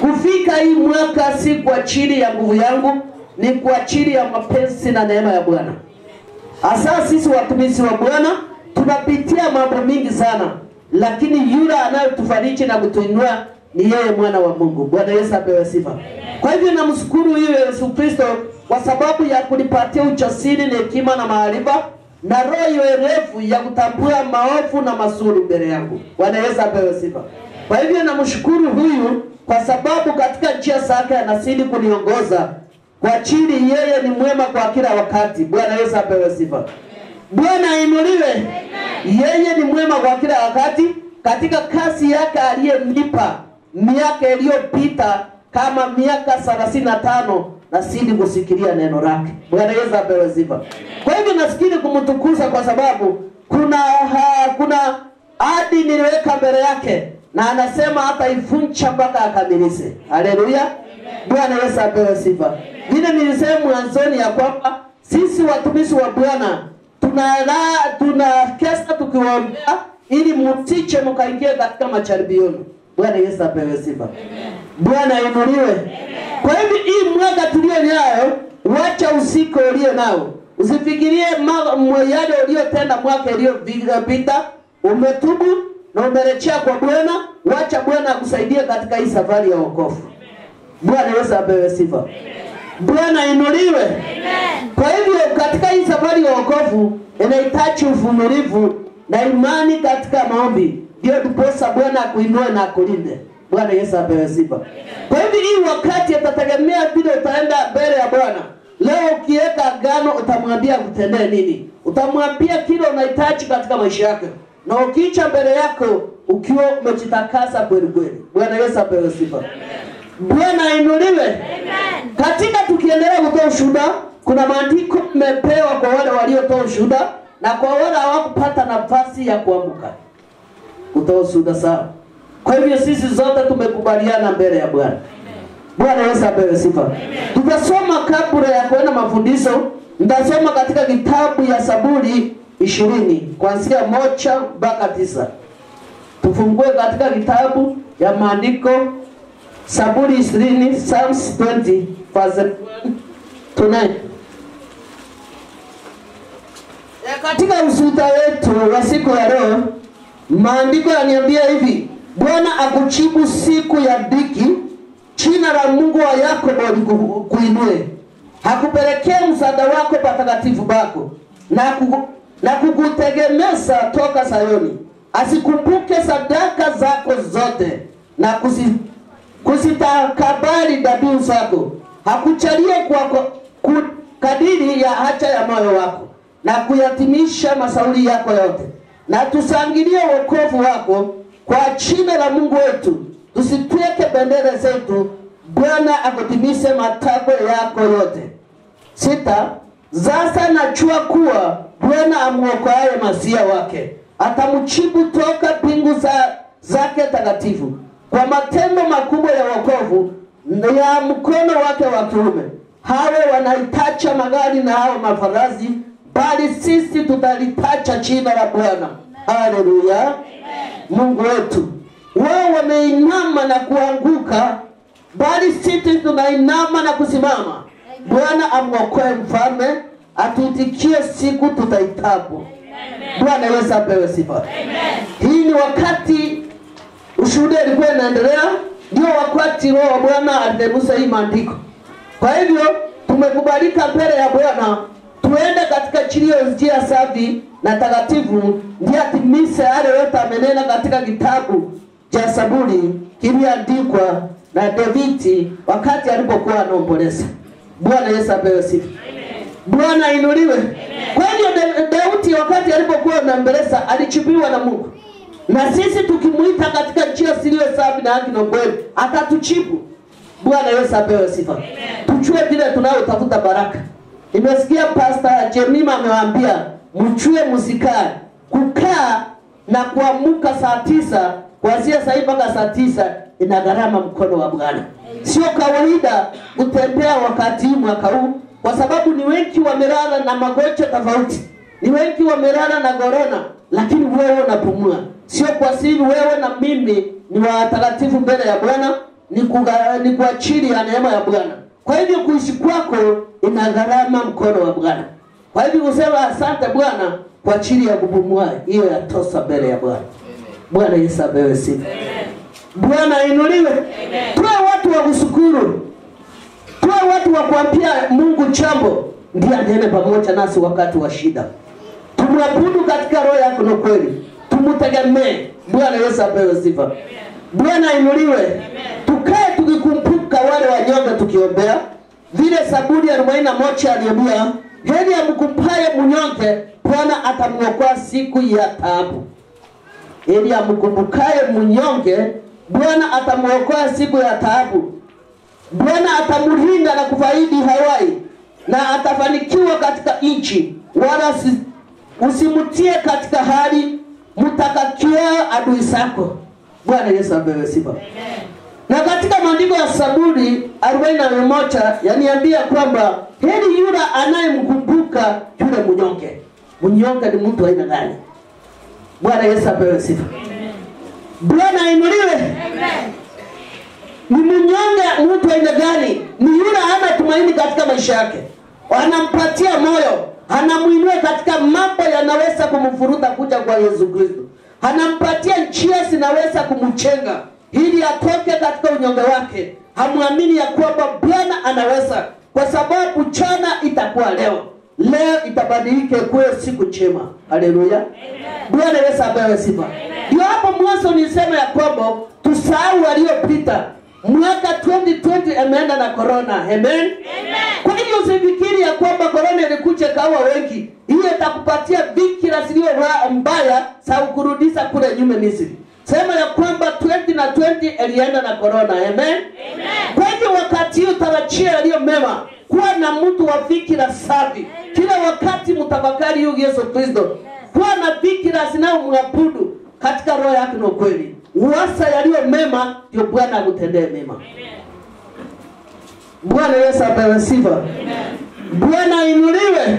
Kufika hii mwaka si kwa ajili ya nguvu yangu, ni kwa ajili ya mapenzi na neema ya Bwana. Hasa sisi watumishi wa Bwana tunapitia mambo mingi sana, lakini yule anayetufariji na kutuinua ni yeye mwana wa Mungu. Bwana Yesu apewe sifa. Kwa hivyo namshukuru Yesu Kristo kwa sababu ya kunipatia ujasiri na hekima na maarifa na roho yoerefu ya kutambua maovu na mazuri mbele yangu. Bwana Yesu apewe sifa. Kwa hivyo namshukuru huyu kwa sababu katika njia zake anazidi kuniongoza kwa ajili yeye ni mwema kwa kila wakati. Bwana Yesu apewe sifa. Bwana ainuliwe. Yeye ni mwema kwa kila wakati katika kazi yake aliyenipa miaka iliyopita kama miaka 35 na sidi kusikilia neno lake. Bwana Yesu apewe sifa. Kwa hivyo nasikiri kumtukuza kwa sababu kuna ahadi niliweka mbele yake na anasema hata ifuncha mpaka akamilishe. Haleluya. Bwana Yesu apewe sifa. Vile nilisema mwanzoni ya kwamba sisi watumishi wa Bwana tunakesha tukiwaombea ili mtiche mkaingie katika majaribio. Bwana Yesu apewe sifa. Bwana ainuliwe. Kwa hivyo hii mwaka tulio nayo, wacha usiku ulio nao. Usifikirie yale uliyotenda mwaka uliopita, umetubu na umerejea kwa Bwana, wacha Bwana akusaidie katika hii safari ya wokovu. Bwana Yesu apewe sifa. Bwana ainuliwe. Kwa hivyo katika hii safari ya wokovu inahitaji uvumilivu na imani katika maombi. Ndio tuposa Bwana akuinue na akulinde. Bwana Yesu apewe sifa. Kwa hivyo hii wakati atategemea vile utaenda mbele ya Bwana. Leo ukiweka agano utamwambia kutendea nini? Utamwambia kile unahitaji katika maisha yako. Na ukicha mbele yako ukiwa umejitakasa kweli kweli. Bwana Yesu apewe sifa. Bwana ainuliwe. Katika tukiendelea kutoa ushuhuda, kuna maandiko mepewa kwa wale waliotoa ushuhuda na kwa wale hawakupata nafasi ya kuamka kutoa ushuhuda sawa. Kwa hivyo sisi zote tumekubaliana mbele ya Bwana. Bwana Yesu apewe sifa. Tutasoma kabla ya kwenda mafundisho, nitasoma katika kitabu ya Zaburi 20 kuanzia 1 mpaka 9. Tufungue katika kitabu ya maandiko Zaburi 20, Psalms 20 verse 1 to 9. Katika ushuhuda wetu wa siku ya leo, maandiko yananiambia hivi: Bwana akujibu siku ya dhiki, jina la Mungu wa Yakobo likuinue. Hakupelekea msaada wako patakatifu pako na kukutegemeza toka Sayuni. Asikumbuke sadaka zako zote na kusitakabali dhabihu zako. Hakuchalie kwa kadiri ya haja ya moyo wako na kuyatimisha masauli yako yote. Na tusangilie wokovu wako kwa jina la Mungu wetu. Tusitweke bendera zetu. Bwana akutimishe matakwa yako yote. 6. Sasa najua kuwa Bwana amuokoaye masia wake atamjibu toka mbingu zake takatifu kwa matendo makubwa ya wokovu ya mkono wake wa kuume. Hawe wanahitaji magari na hao mafarasi, bali sisi tutalitaja jina la Bwana. Haleluya. Mungu wetu. Wao wameinama na kuanguka, bali sisi tunainama na kusimama. Bwana amuokoe mfalme, atuitikie siku tutaitapo. Bwana Yesu apewe sifa. Hii ni wakati ushuhuda ulikuwa unaendelea, ndio wakati Roho wa Bwana alitegusa hii maandiko. Kwa hivyo tumekubalika mbele ya Bwana tuende katika njia safi na takatifu, ndiye atimise yale yote amenena katika kitabu cha Zaburi kiliandikwa na David wakati alipokuwa anaomboleza. Bwana Yesu apewe sifa. Bwana ainuliwe. Kwa hiyo Daudi wakati alipokuwa anaomboleza alijibiwa na Mungu. Na sisi tukimuita katika njia zilizo safi na haki na kweli, atatujibu. Bwana Yesu apewe sifa. Tujue vile tunayotafuta baraka. Nimesikia Pastor Jemima amewaambia mchue msikae. Kukaa na kuamka saa 9 kuanzia saa 7 mpaka saa 9 ina gharama mkono wa Bwana. Sio kawaida kutembea wakati mwaka huu, kwa sababu ni wengi wamelala na magonjwa tofauti. Ni wengi wamelala na corona, lakini wewe unapumua. Sio kwa siri wewe na mimi ni watakatifu mbele ya Bwana. ni kwa chini ya neema ya Bwana. Kwa hivyo kuishi kwako inagharama mkono wa Bwana. Kwa hivyo kusema asante Bwana kwa chini ya kupumua, hiyo yatosha mbele ya Bwana. Bwana Yesu apewe sifa. Bwana inuliwe. Tuwe watu wa kushukuru. Tuwe watu wa kuambia Mungu jambo, ndiye anene pamoja nasi wakati wa shida. Tumwabudu katika roho yako na kweli. Tumutegemee. Bwana Yesu apewe sifa. Bwana inuliwe. Tukae tukikumbuka wale wanyonge tukiombea. Vile Zaburi 41 aliambia, heri amkumpaye mnyonge, Bwana atamuokoa siku ya taabu. Heri amkumbukaye mnyonge, Bwana atamuokoa siku ya taabu. Bwana atamlinda na kufaidi hawai, na atafanikiwa katika nchi, wala usimutie katika hali mtakakia adui zako. Bwana Yesu apewe sifa. Na katika maandiko ya Zaburi 41 yaniambia kwamba heri yule anayemkumbuka yule mnyonge. Mnyonge ni mtu aina gani? Bwana Yesu apewe sifa. Bwana inuliwe. Amen. Ni mnyonge mtu aina gani? Ni yule hana tumaini katika maisha yake. Anampatia moyo, anamuinua katika mambo yanaweza kumfuruta kuja kwa Yesu Kristo. Anampatia njia zinaweza kumchenga ili atoke katika unyonge wake. Hamuamini ya kwamba Bwana anaweza, kwa sababu jana itakuwa leo. Leo itabadilike kuwe siku njema. Haleluya. Bwana Yesu apewe sifa. Ndio hapo mwanzo nisema ya kwamba tusahau waliopita. Mwaka 2020 ameenda na corona. Amen. Kwa hiyo usifikiri ya kwamba corona ilikuja kaua wengi. Hiyo itakupatia fikra zilizo mbaya za kurudisha kule nyuma Misri. Sema ya kwamba 2020 ilienda na corona. Amen. Kwa hiyo wakati utarajia yaliyo mema. Kuwa na mtu wa fikra safi. Kila wakati mtafakari Yesu Kristo. Kuwa na fikra zinazomwabudu katika roho yako na kweli. Uwasa yaliyo mema, ndio Bwana akutendee mema. Bwana Yesu apewe sifa. Bwana inuliwe.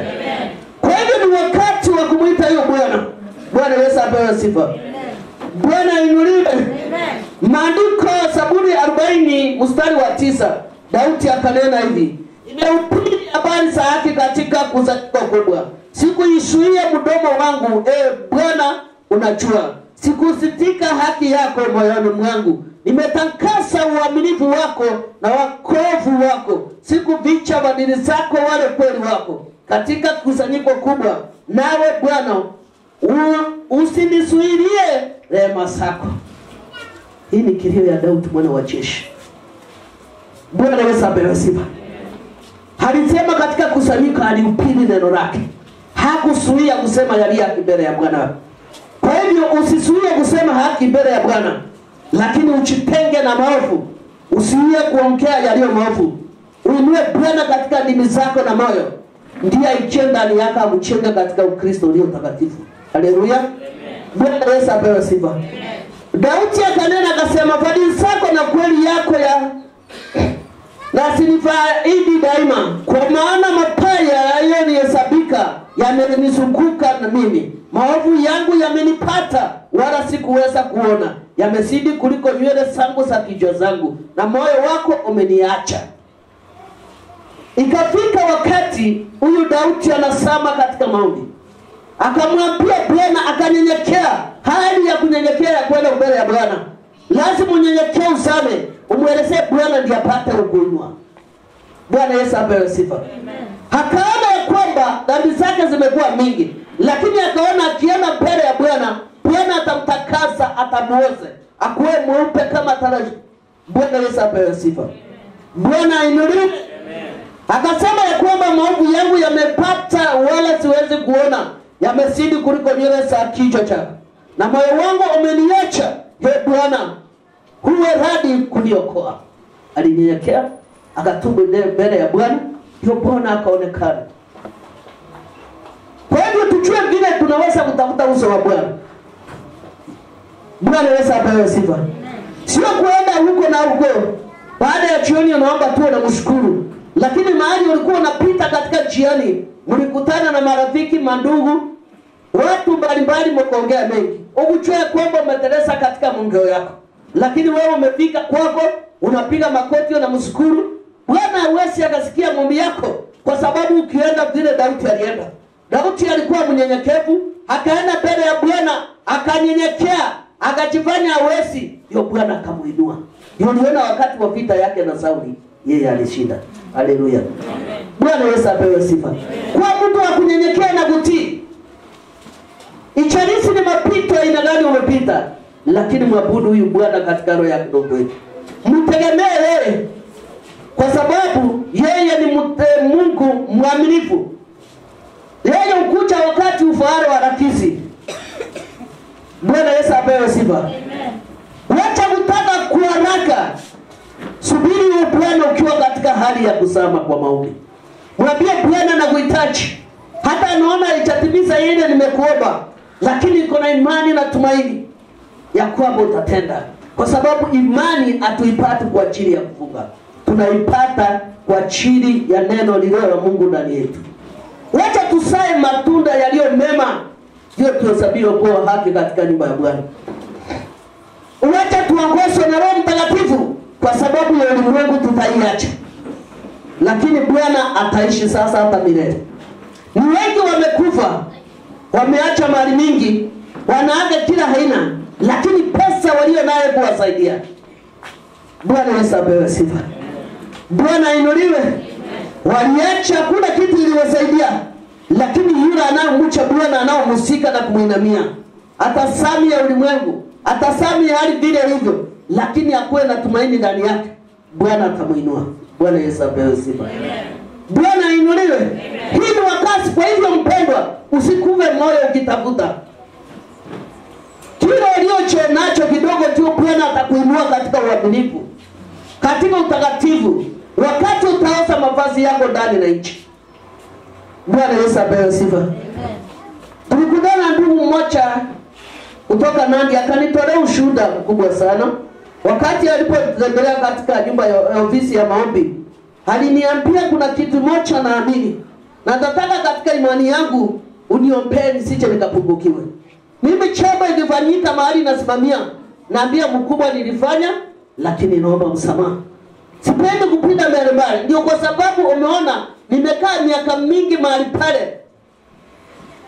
Kwa hivyo ni wakati wa kumuita hiyo Bwana. Bwana Yesu apewe sifa. Bwana inuliwe. Maandiko Zaburi 40 mstari wa 9, Daudi akanena hivi: nimehubiri habari za haki katika kusanyiko kubwa. Sikuishuia mdomo wangu, Bwana unajua. Sikusitika haki yako moyoni mwangu. Nimetangaza uaminifu wako na wokovu wako. Sikuficha fadhili zako wala kweli wako katika kusanyiko kubwa. Nawe Bwana usinisuilie rehema zako. Hii ni kilio ya Daudi mwana wa jeshi. Bwana Yesu apewe sifa. Alisema katika kusanyiko alihubiri neno lake. Hakusuia kusema yaliyo mbele ya Bwana. Kwa hivyo usisuie kusema haki mbele ya Bwana, lakini uchitenge na maovu. Usiue kuongea yaliyo maovu. Uinue Bwana katika ndimi zako na moyo. Ndiye aichenge ndani yako akuchenge katika Ukristo ulio takatifu. Haleluya. Bwana Yesu apewe sifa. Daudi akanena akasema, fadhili zako na kweli yako na sinifaidi daima, kwa maana mabaya yaliyonihesabika yamenizunguka na mimi. Maovu yangu yamenipata wala sikuweza kuona. Yamezidi kuliko nywele zangu za kichwa zangu, na moyo wako umeniacha. Ikafika wakati huyu Daudi anasama katika maombi. Akamwambia Bwana, akanyenyekea. Hali ya kunyenyekea ya kwenda mbele ya Bwana. Lazima unyenyekee usame. Umwelezee Bwana ndiye apate kukuinua. Bwana Yesu apewe sifa. Akaona ya kwamba dhambi zake zimekuwa mingi, lakini akaona akienda mbele ya Bwana, Bwana atamtakasa, atamuoze, akuwe mweupe kama taraji. Bwana Yesu apewe sifa. Bwana inuliwe. Akasema ya kwamba maovu yangu yamepata wala siwezi kuona. Yamezidi kuliko nywele za kichwa changu, na moyo wangu umeniacha. Bwana, huwe radi kuniokoa. Alinyenyekea, akatubu mbele ya Bwana, ndio Bwana akaonekana. Kwa hivyo tujue vile tunaweza kutafuta uso wa Bwana. Bwana Yesu apewe sifa. Sio kuenda huko na huko. Baada ya jioni unaomba tu na mshukuru. Lakini mahali ulikuwa unapita katika jioni, mlikutana na marafiki, mandugu, watu mbalimbali mkaongea mengi. Ujue kwamba umeteleza katika mungeo yako. lakini wewe umefika kwako unapiga makoti na mshukuru. Bwana hawezi akasikia maombi yako, kwa sababu ukienda vile Daudi alienda. Daudi alikuwa mnyenyekevu, akaenda mbele ya Bwana, akanyenyekea, akajifanya hawezi, ndio Bwana akamuinua. Ndio niona wakati wa vita yake na Sauli, yeye alishinda. Haleluya. Amen. Bwana Yesu apewe sifa. Amen. Kwa mtu wa kunyenyekea na kutii. Icharishi ni mapito aina gani umepita, lakini mwabudu huyu Bwana katika roho yako kweli. Mtegemee yeye, kwa sababu yeye ni Mungu mwaminifu. Yeye ukucha wakati ufahari wa rakisi. Bwana Yesu apewe sifa. Amen. Wacha kutaka kuharaka. Subiri Bwana ukiwa katika hali ya kusama kwa maombi. Mwambie Bwana na kuhitaji. Hata anaona itatimiza yeye nimekuomba, lakini niko na imani na tumaini ya kwamba utatenda. Kwa sababu imani hatuipati kwa ajili ya kufunga. Tunaipata kwa ajili ya neno lililo la Mungu ndani yetu. Wacha tusae matunda yaliyo mema, ndio tuhesabiwe kuwa haki katika nyumba ya Bwana. Wacha tuongozwe na Roho Mtakatifu, kwa sababu ya ulimwengu tutaiacha, lakini Bwana ataishi sasa hata milele. Ni wengi wamekufa, wameacha mali mingi, wanaaga kila aina, lakini pesa walio nayo kuwasaidia. Bwana Yesu apewe sifa. Bwana inuliwe. Waliacha kuna kitu iliwasaidia, lakini yule anayemcha Bwana, anaomhusika na kumuinamia, atasamia ulimwengu, atasamia hali vile hivyo, lakini akuwe na tumaini ndani yake, Bwana atamuinua. Bwana Yesu apewe sifa. Bwana inuliwe. Hii ni wakati. Kwa hivyo mpendwa, usikuve moyo ukitafuta kile ulicho nacho kidogo tu. Bwana atakuinua katika uaminifu, katika utakatifu, wakati utaosa mavazi yako ndani na nje. Bwana Yesu apewe sifa. Tulikutana ndugu mmoja kutoka Nandi, akanitolea ushuhuda mkubwa sana. Wakati alipotembelea katika nyumba ya ofisi ya maombi, aliniambia kuna kitu moja naamini, na nataka katika imani yangu uniombee nisije nikapungukiwe. Mimi chamba ilifanyika mahali nasimamia, naambia mkubwa nilifanya, lakini naomba msamaha. Sipendi kupita mbele. Ndio kwa sababu umeona nimekaa miaka mingi mahali pale,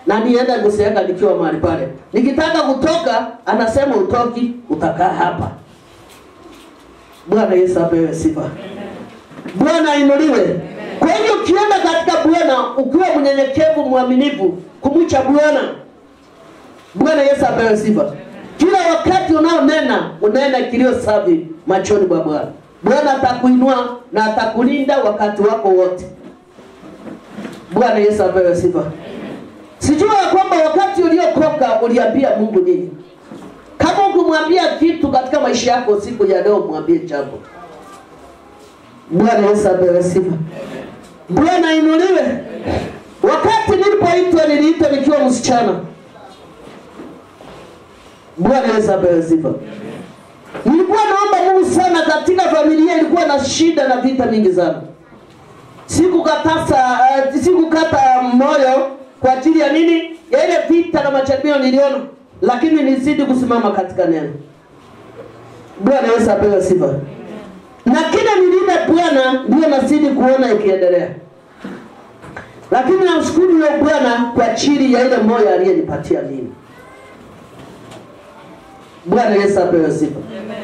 na nienda kusiaka nikiwa mahali pale. Nikitaka kutoka anasema utoki, utakaa hapa. Bwana Yesu apewe sifa. Bwana inuliwe. Kwa hiyo ukienda katika Bwana ukiwa mnyenyekevu, mwaminifu, kumcha Bwana, Bwana Yesu apewe sifa. Kila wakati unaonena, unena kilio safi machoni mwa Bwana. Bwana atakuinua na atakulinda wakati wako wote. Bwana Yesu apewe sifa. Sijua kwamba wakati uliokoka uliambia Mungu nini. Kama ukimwambia kitu katika maisha yako siku ya leo, mwambie jambo. Bwana Yesu apewe sifa. Bwana inuliwe. Wakati nilipoitwa, niliitwa nikiwa msichana. Bwana Yesu apewe sifa. Nilikuwa naomba Mungu sana, katika familia ilikuwa na shida na vita mingi sana. Sikukata moyo kwa ajili ya nini? Ya ile vita na machangamio niliona, lakini nizidi kusimama katika neno. Bwana Yesu apewe sifa. Na kila nilinde Bwana ndio nazidi kuona ikiendelea. Lakini namshukuru yule Bwana kwa ajili ya ile moyo aliyenipatia mimi. Bwana Yesu apewe sifa. Amen.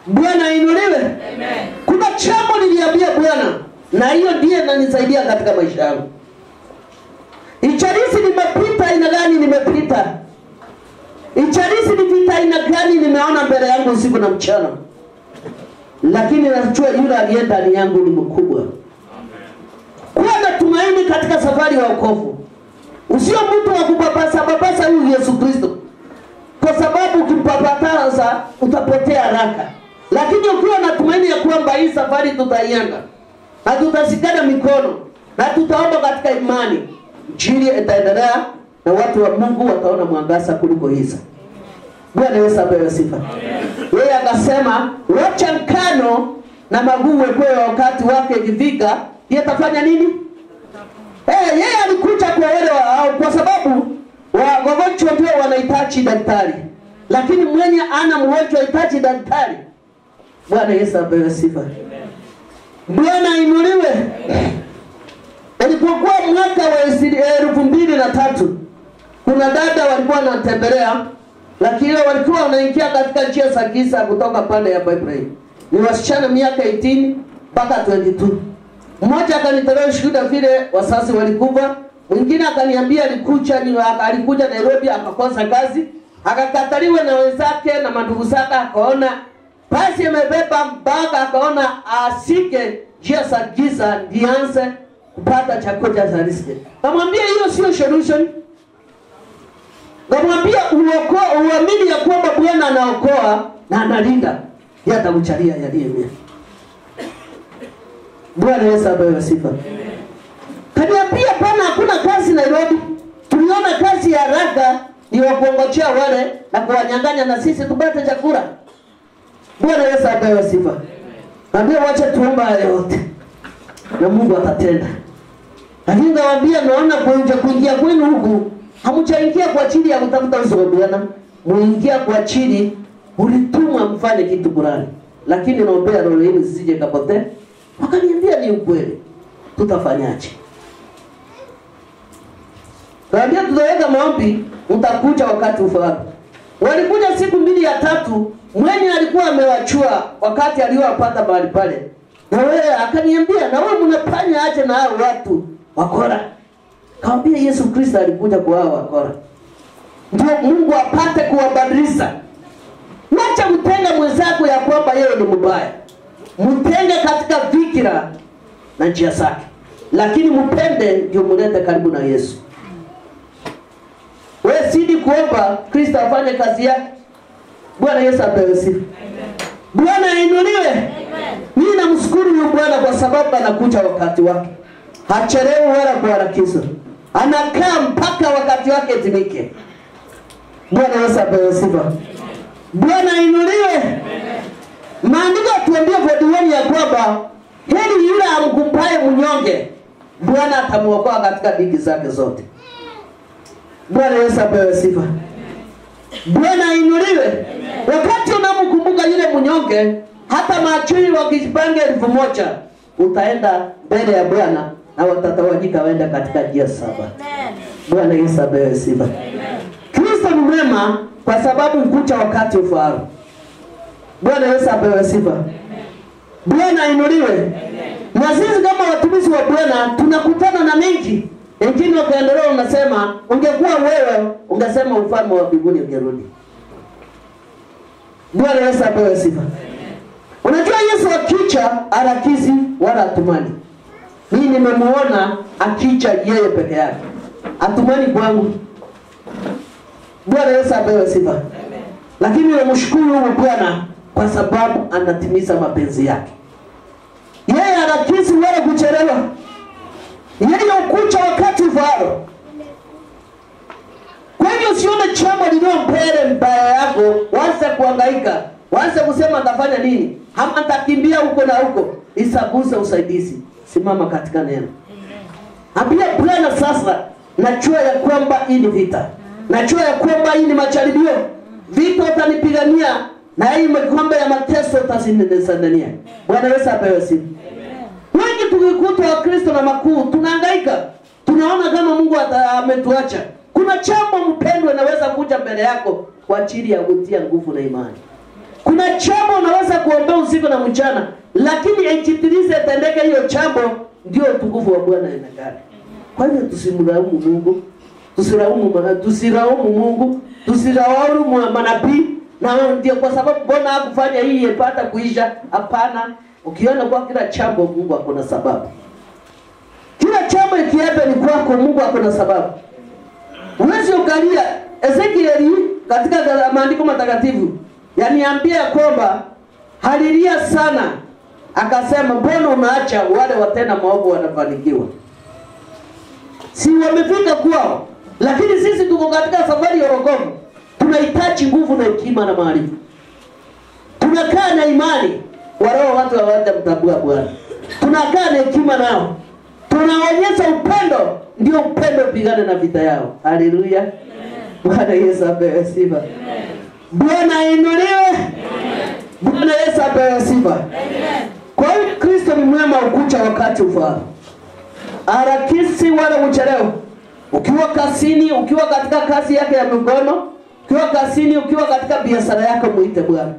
Bwana inuliwe. Amen. Kuna jambo niliambia Bwana, na hiyo ndiye inanisaidia katika maisha yangu. Icharishi nimepita aina gani nimepita. Icharishi ni vita aina gani nimeona mbele yangu usiku na mchana. Lakini najua yule aliye ndani yangu ni mkubwa. Kuwa na tumaini katika safari ya wokovu. Usio mtu wa kupapasa huyu Yesu Kristo, kwa sababu ukimpapasa utapotea haraka. Lakini ukiwa na tumaini ya kwamba hii safari tutaienda, na tutashikana mikono, na tutaomba katika imani, injili itaendelea na watu wa Mungu wataona mwangaza kuliko hizo. Bwana Yesu apewe sifa. Yeye akasema wacha nkano na maguwe kwa wakati wake ikifika, yeye atafanya nini? Yeye alikuja kwa wale kwa sababu wagonjwa ndio wanahitaji daktari, lakini mwenye ana mgonjwa hitaji daktari. Bwana Yesu apewe sifa. Bwana inuliwe. Ilipokuwa mwaka wa 2003, kuna dada walikuwa wanatembelea, lakini walikuwa wanaingia katika njia za giza kutoka pande ya Bible. Ni wasichana miaka 18 mpaka 22. Mmoja akanitolea shuhuda vile wazazi walikufa, mwingine akaniambia alikuja Nairobi akakosa kazi, akakataliwa na wenzake na mandugu zake, akaona basi amebeba mpaka akaona asike njia za giza ndianze kupata chakula cha riziki. Namwambia hiyo sio solution. Namwambia uamini ya kwamba Bwana anaokoa na analinda, yatakuchalia yaliye mema. Bwana Yesu apewe sifa. Kaniambia pana hakuna kazi Nairobi. Tuliona kazi ya haraka ni wakuongojea wale na kuwanyang'anya na sisi tupate chakula. Bwana Yesu apewe sifa. Naambia wacha tuomba yote na Mungu atatenda. Lakini nawaambia naona kuingia kwenu huku hamjaingia kwa ajili ya kutafuta uso wa Bwana, muingia kwa ajili ulitumwa mfanye kitu fulani. Lakini naombea roho yenu zisije kapotea. Wakaniambia ni ukweli. Tutafanyaje? Naambia tutaweka maombi, mtakuja wakati ufaao. Walikuja siku 2 ya 3, mwenye alikuwa amewachua wakati aliyowapata mahali pale. Na wewe akaniambia, na wewe mnafanya aje na hao watu wakora? Kaambia Yesu Kristo alikuja kwa hao wakora, ndio Mungu apate kuwabadilisha. Wacha mtenge mwenzako ya kwamba yeye ni mbaya. Mtenge katika fikira na njia zake, lakini mpende ndio mlete karibu na Yesu. Wewe sidi kuomba Kristo afanye kazi yake. Bwana Yesu apewe sifa. Bwana ainuliwe. Mimi namshukuru huyu Bwana kwa sababu anakuja wakati wake. Hachelewi wala kuharakisha. Anakaa mpaka wakati wake timike. Bwana Yesu apewe sifa. Bwana ainuliwe. Maandiko tuambia kwa ya kwamba heri yule amkumpaye mnyonge, Bwana atamuokoa katika dhiki zake zote. Bwana Yesu apewe sifa. Bwana ainuliwe. Wakati unamkumbuka yule mnyonge, hata maadui wakijipanga 1000, utaenda mbele ya Bwana na watatawanyika waenda katika njia 7. Bwana Yesu apewe sifa. Kristo ni mwema kwa sababu mkucha wakati ufaao. Bwana Yesu apewe sifa. Bwana ainuliwe. Na sisi kama watumishi wa Bwana tunakutana na mengi. Wengine wakaendelea unasema ungekuwa wewe ungesema ufalme wa mbinguni ungerudi. Bwana Yesu apewe sifa. Unajua Yesu akicha harakizi wala atumani. Mimi nimemuona akicha yeye peke yake. Atumani kwangu. Bwana Yesu apewe sifa. Lakini namshukuru huyu Bwana kwa sababu anatimiza mapenzi yake. Yeye harakizi wala kuchelewa. Yeye ukucha wakati ufao. Kwa hivyo usione jambo lililo mbele mbaya yako, waanze kuhangaika, waanze kusema atafanya nini, ama atakimbia huko na huko. Isabuse usaidizi. Simama katika neno. Ambia Bwana sasa, najua ya kwamba hii ni vita. Najua ya kwamba hii ni majaribio. Vita utanipigania na hii makombe ya mateso utazinenezania. Bwana Yesu apewe sifa. Wengi tukikuta wa Kristo na makuu tunahangaika. Tunaona kama Mungu ametuacha. Kuna jambo mpendwa naweza kuja mbele yako kwa ajili ya kutia nguvu na imani. Kuna jambo unaweza kuombea usiku na mchana, lakini ikitilize tendeke hiyo jambo, ndio utukufu wa Bwana inakaa. Kwa hiyo tusimlaumu Mungu, tusiraumu Mungu, tusiraumu manabii, na ndio kwa sababu Bwana hakufanya hii ipata kuisha. Hapana. Ukiona kwa kila jambo Mungu akona sababu. Kila jambo ikiape ni kwako, Mungu akona sababu. Uwezi ukalia Ezekiel katika maandiko matakatifu yaniambia kwamba halilia sana, akasema mbona unaacha wale watenda maovu wanafanikiwa? Si wamefika kwao, lakini sisi tuko katika safari ya wokovu. Tunahitaji nguvu na hekima na maarifa. Tunakaa na imani warao watu hawaja mtambua Bwana. Tunakaa na hekima nao. Tunaonyesha upendo, ndio upendo pigana na vita yao. Haleluya. Bwana Yesu apewe sifa. Bwana inuliwe. Bwana Yesu apewe sifa. Kwa hiyo Kristo ni mwema ukucha wakati ufao. Harakisi wala uchelewe. Ukiwa kazini, ukiwa katika kazi yake ya mikono, ukiwa kazini, ukiwa katika biashara yako, muite Bwana.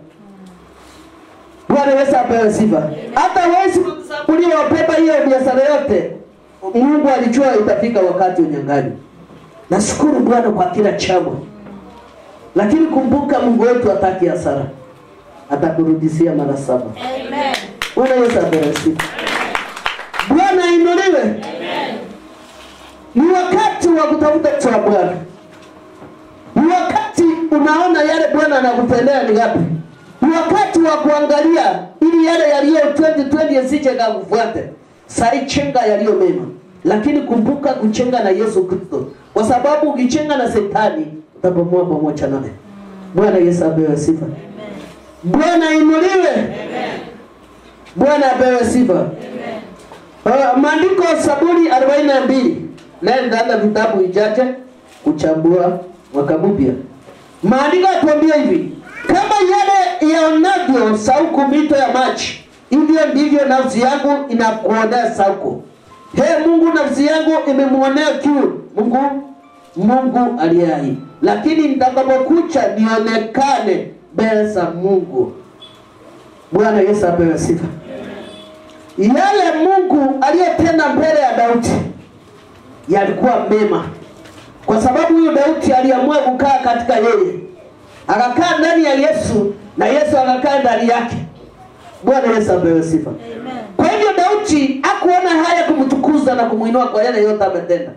Bwana Yesu apewe sifa. Hata wewe kulia wabeba hiyo biashara yote, Mungu alijua itafika wakati unyang'anyi. Nashukuru Bwana kwa kila chama. Lakini kumbuka Mungu wetu hataki hasara. Atakurudishia mara 7. Amen. Bwana Yesu apewe sifa. Bwana inuliwe. Amen. Ni wakati wa kutafuta kwa Bwana. Ni wakati unaona yale Bwana anakutendea ni ngapi. Ni wakati wa kuangalia ili yale yaliyo 2020 yasije kukufuate. Sai chenga yaliyo mema. Lakini kumbuka kuchenga na Yesu Kristo. Kwa sababu ukichenga na Shetani utabomoa pamoja naye. Bwana Yesu apewe sifa. Amen. Bwana inuliwe. Amen. Bwana apewe sifa. Amen. Maandiko Zaburi 42. Leo ndana vitabu ijaje kuchambua mwaka mpya. Maandiko yatuambia hivi, kama yale yaonavyo sauku mito ya maji, hivyo ndivyo nafsi yangu inakuonea sauku. He Mungu, nafsi yangu imemuonea kiu. Mungu aliye. Lakini nitakapokucha nionekane mbele za Mungu. Bwana Yesu apewe sifa. Yale Mungu aliyotenda mbele ya Daudi yalikuwa mema. Kwa sababu huyo Daudi aliamua kukaa katika yeye. Akakaa ndani ya Yesu na Yesu akakaa ndani yake. Bwana Yesu apewe sifa. Amen. Kwa hivyo Daudi hakuona haya kumtukuza na kumuinua kwa yale yote ametenda.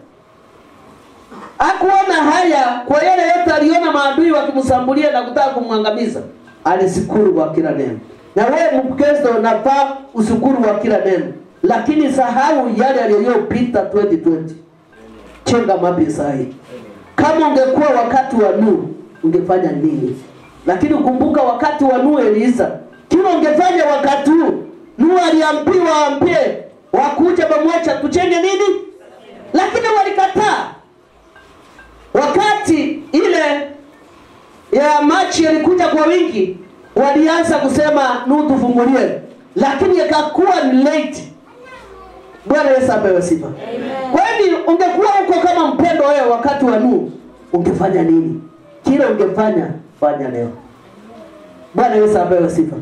Hakuona haya kwa yale yote aliona maadui wakimsambulia na kutaka kumwangamiza. Alisikuru kwa kila neno. Na wewe Mkristo unafaa ushukuru kwa kila neno. Lakini sahau yale yaliyopita 2020. Chenga mapya sahi. Kama ungekuwa wakati wa Nuhu, ungefanya nini? Lakini kumbuka wakati wa Nuhu Elisa, kile ungefanya wakati huu. Nuhu aliambiwa ambie wakuja pamoja tuchenge nini? Lakini walikataa. Wakati ile ya maji yalikuja kwa wingi, walianza kusema Nuhu tufungulie. Lakini yakakuwa late. Bwana Yesu apewe sifa. Kwa hivyo ungekuwa uko kama mpendo wewe wakati wa Nuhu, ungefanya nini? Kile ungefanya fanya leo. Bwana Yesu apewe sifa.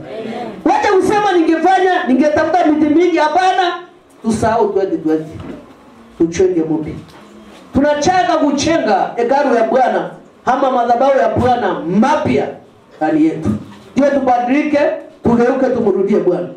Wacha usema ningefanya, ningetafuta miti mingi. Hapana, tusahau 2020. Tuchenge mudi. Tunachaka kuchenga hekalu ya Bwana ama madhabahu ya Bwana mapya ndani yetu. Ndio tubadilike, tugeuke, tumrudie Bwana.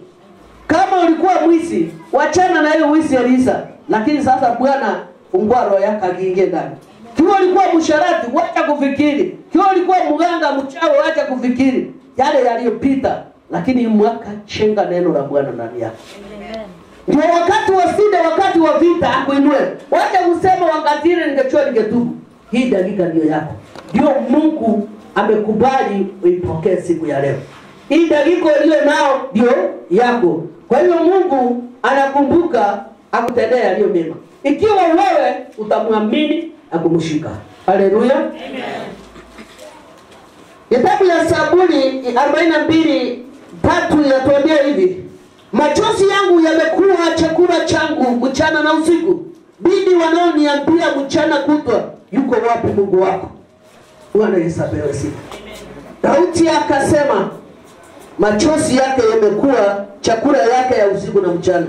Kama ulikuwa mwizi, wachana na hiyo wizi Elisa. Lakini sasa Bwana fungua roho yako akiingie ndani. Kiwa ulikuwa msharati, wacha kufikiri. Kiwa ulikuwa mganga mchawi, wacha kufikiri yale yaliyopita. Lakini mwaka chenga neno la Bwana ndani yako. Ndio wakati wa shida, wakati wa vita akuinue. Wacha useme wakati ile ningechua ningetubu. Hii dakika ndio yako. Ndio Mungu amekubali uipokee siku ya leo. Hii dakika ile nao ndio yako. Kwa hiyo Mungu anakumbuka akutendea yaliyo mema. Ikiwa wewe utamwamini na kumshika. Haleluya. Amen. Kitabu ya Zaburi 42:3 inatuambia hivi. Machozi yangu yamekuwa chakula changu mchana na usiku. Bidi wanaoniambia mchana kutwa, yuko wapi Mungu wako? Bwana Yesu apewe sifa. Daudi akasema machozi yake yamekuwa chakula yake ya usiku na mchana.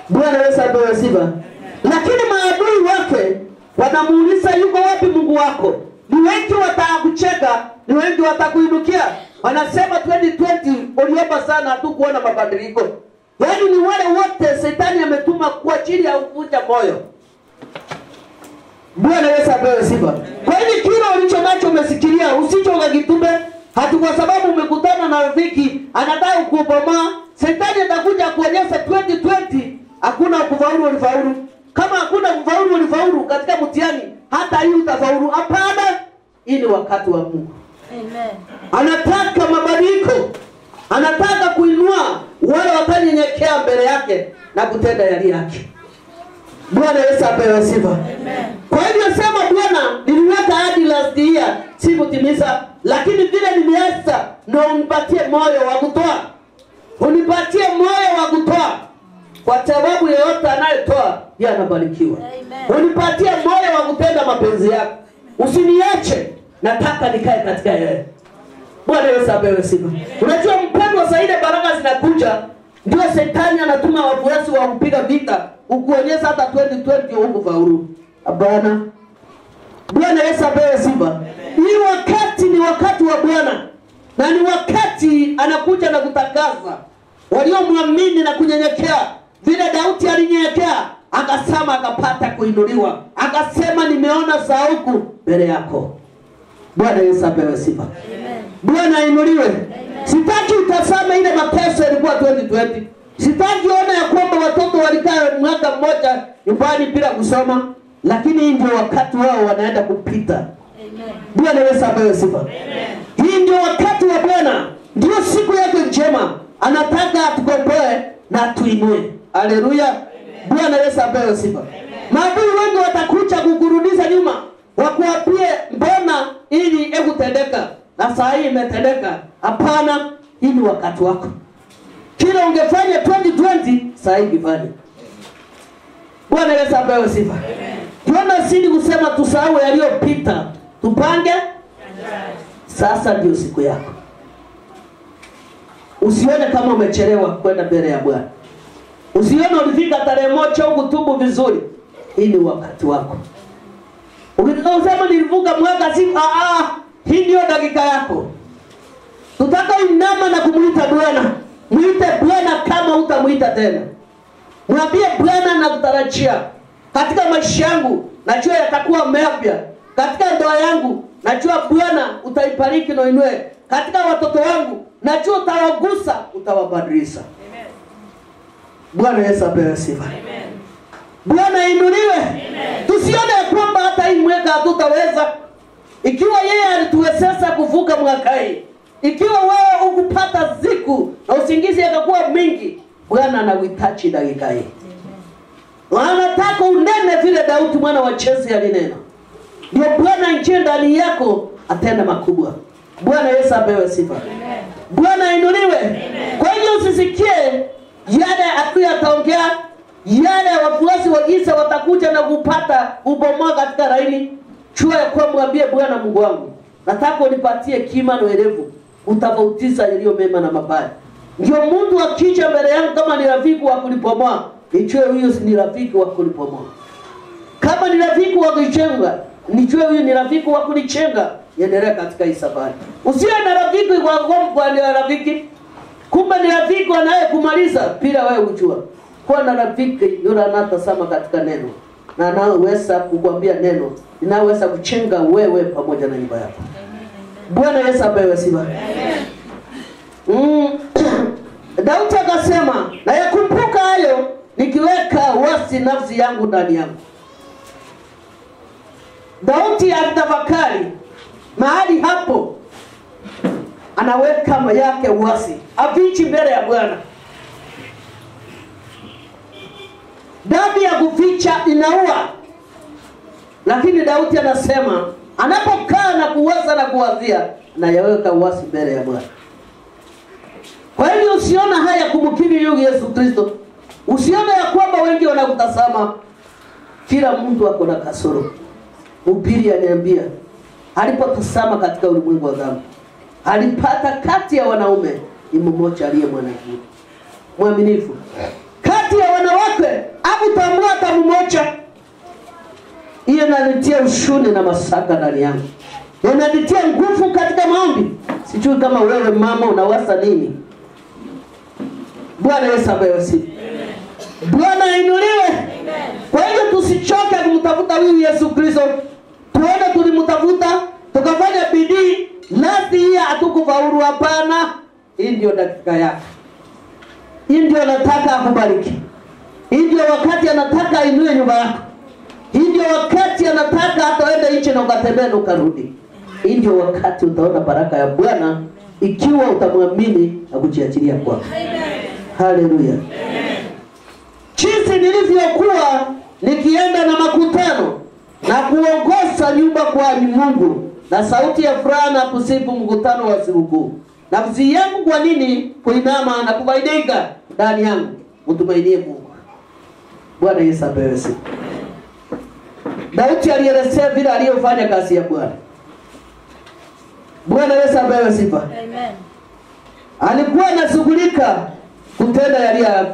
Bwana Yesu apewe sifa. Lakini maadui wake wanamuuliza yuko wapi Mungu wako? Ni wengi watakucheka, ni wengi watakuinukia. Wanasema 2020 uliomba sana hatukuona mabadiliko. Yaani ni wale wote Shetani ametuma kwa ajili ya kuvunja moyo. Bwana Yesu apewe sifa. Kwa hiyo kile ulicho nacho umesikilia, usichokagitume. Hata kwa sababu umekutana na rafiki anataka kukubomoa, Shetani atakuja kuonyesha 2020 hakuna kufaulu ulifaulu. Kama hakuna kufaulu ulifaulu katika mtihani, hata hii utafaulu. Hapana, hii ni wakati wa Mungu. Amen. Anataka mabadiliko. Anataka kuinua wale watanyenyekea mbele yake na kutenda yali yake. Bwana Yesu apewe sifa. Amen. Kwa hivyo sema Bwana, niliweka hadi last year sikutimiza, lakini vile nimeanza na unipatie moyo wa kutoa. Unipatie moyo wa kutoa. Kwa sababu yeyote anayetoa yeye anabarikiwa. Unipatie moyo wa kutenda mapenzi yako. Usiniache, nataka nikae katika yeye. Bwana Yesu apewe sifa. Unajua mpendwa, zaidi baraka zinakuja, ndio shetani anatuma wafuasi wa kupiga vita, ukuonyesha hata 2020 huko faulu. Hapana. Bwana Yesu apewe sifa. Hii wakati ni wakati wa Bwana. Na ni wakati anakuja na kutangaza waliomwamini na kunyenyekea. Vile Daudi alinyenyekea, akasema akapata kuinuliwa. Akasema nimeona sauku mbele yako. Bwana Yesu apewe sifa. Bwana ainuliwe. Sitaki utasame ile mateso ilikuwa 2020. Sitaki ona ya kwamba watoto walikaa mwaka mmoja nyumbani bila kusoma, lakini hii ndio wakati wao wanaenda kupita. Amen. Bwana Yesu apewe sifa. Amen. Hii ndio wakati wa Bwana. Ndio siku yake njema. Anataka atukomboe na tuinue. Haleluya. Bwana Yesu apewe sifa. Maadui wengi watakuja kukurudisha nyuma, wakuapie mbona ili ekutendeka na saa hii imetendeka. Hapana, hii ni wakati wako. Kila ungefanya 2020 saa hii kifanye. Bwana Yesu apewe sifa. Tuona sisi kusema tusahau yaliyopita, tupange sasa ndio siku yako. Usione kama umechelewa kwenda mbele ya Bwana. Usione ulifika tarehe moja ukutubu vizuri. Hii ni wakati wako. Ukisema nilivuka mwaka siku, hii ndio dakika yako. Tutaka inama na kumuita Bwana. Muite Bwana kama utamuita tena. Mwambie Bwana nakutarajia katika maisha yangu, najua yatakuwa mapya. Katika ndoa yangu, najua Bwana utaibariki na uinue. Katika watoto wangu, najua utawagusa, utawabadilisha. Amen. Bwana Yesu apewe sifa. Amen. Bwana inuliwe. Amen. Tusione kwamba hata hii mwaka hatutaweza. Ikiwa yeye alituwezesha kuvuka mwaka hii, ikiwa wewe ukupata siku na usingizi yakakuwa mingi, Bwana anakuhitaji dakika hii. Anataka unene vile Daudi mwana wa Jese alinena. Ndio Bwana nje ndani yako atenda makubwa. Bwana Yesu apewe sifa. Amen. Bwana inuliwe. Amen. Kwa hiyo usisikie yale atakayoongea, yale wafuasi wa Isa watakuja na kupata ubomoa katika laini. Chua ya kwa mwambie Bwana Mungu wangu, nataka unipatie kima na uelevu, utafautisha yaliyo mema na mabaya. Ndio mtu akija mbele yangu kama ni rafiki wa kulipomoa, nichue huyo ni rafiki wa kulipomoa. Kama ni rafiki wa kuichenga, nichue huyo ni rafiki wa kunichenga. Yendelea katika hii safari. Usiwe na rafiki kwa ni rafiki. Kumbe ni rafiki anayekumaliza bila wewe kujua. Kwa na rafiki yule anatazama katika neno, na anaweza kukuambia neno, inaweza kuchenga wewe pamoja na nyumba yako. Bwana Yesu apewe sifa. Daudi akasema, na yakumbuka hayo nikiweka wasi nafsi yangu ndani yangu. Daudi alitafakari mahali hapo, anaweka yake wasi, afichi mbele ya Bwana. Dhambi ya kuficha inaua. Lakini Daudi anasema anapokaa na kuwaza na kuwazia, na yaweka wasi mbele ya Bwana. Kwa hiyo usiona haya kumkiri Yesu Kristo. Usiona ya kwamba wengi wanakutazama. Kila mtu ako na kasoro. Mhubiri ananiambia alipotazama katika ulimwengu wa dhambi, alipata kati ya wanaume ni mmoja aliye mwaminifu. Kati ya wanawake hakutambua hata mmoja. Hiyo inanitia ushuni na masaka ndani yangu. Inanitia nguvu katika maombi. Sijui kama wewe mama unawasa nini. Bwana Yesu apewe sifa. Bwana inuliwe. Kwa hiyo tusichoke kumtafuta huyu Yesu Kristo. Tuone tulimtafuta, tukafanya bidii, last year hatukufaulu. Hapana. Hii ndio dakika yako. Hii ndio anataka akubariki. Hii ndio wakati anataka ainue nyumba yako. Hii ndio wakati anataka ataende nje na ukatembee na ukarudi. Hii ndio wakati utaona baraka ya Bwana ikiwa utamwamini na kujiachilia kwake. Haleluya. Jinsi nilivyokuwa nikienda na makutano na kuongoza nyumba kwa Mungu na sauti ya furaha na kusifu mkutano wa sikukuu. Nafsi yangu kwa nini kuinama na kufaidika ndani yangu? Mtumainie Mungu. Bwana Yesu apewe sifa. Daudi alielezea vile aliyofanya kazi ya Bwana. Bwana Yesu apewe sifa. Amen. Alikuwa anashughulika kutenda yaliyo,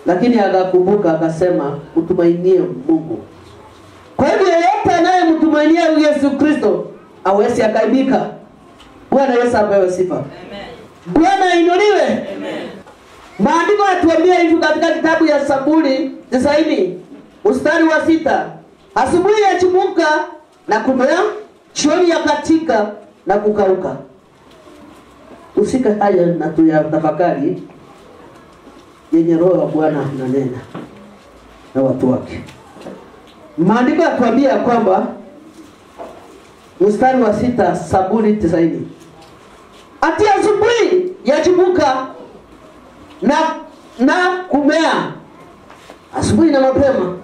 lakini akakumbuka akasema mtumainie Mungu. Kwa hivyo yeyote anayemtumainia Yesu Kristo hawezi akaibika. Bwana Yesu apewe sifa. Amen. Bwana inuliwe. Amen. Maandiko yatuambia hivi katika kitabu ya Zaburi 90 mstari wa 6. Asubuhi yachipuka na kumea, jioni yakatika na kukauka. Usika haya na tuyatafakari yenye roho wa Bwana ananena na watu wake. Maandiko yatuambia kwamba mstari wa 6 Zaburi 90. Ati asubuhi yachipuka na kumea. Asubuhi na mapema.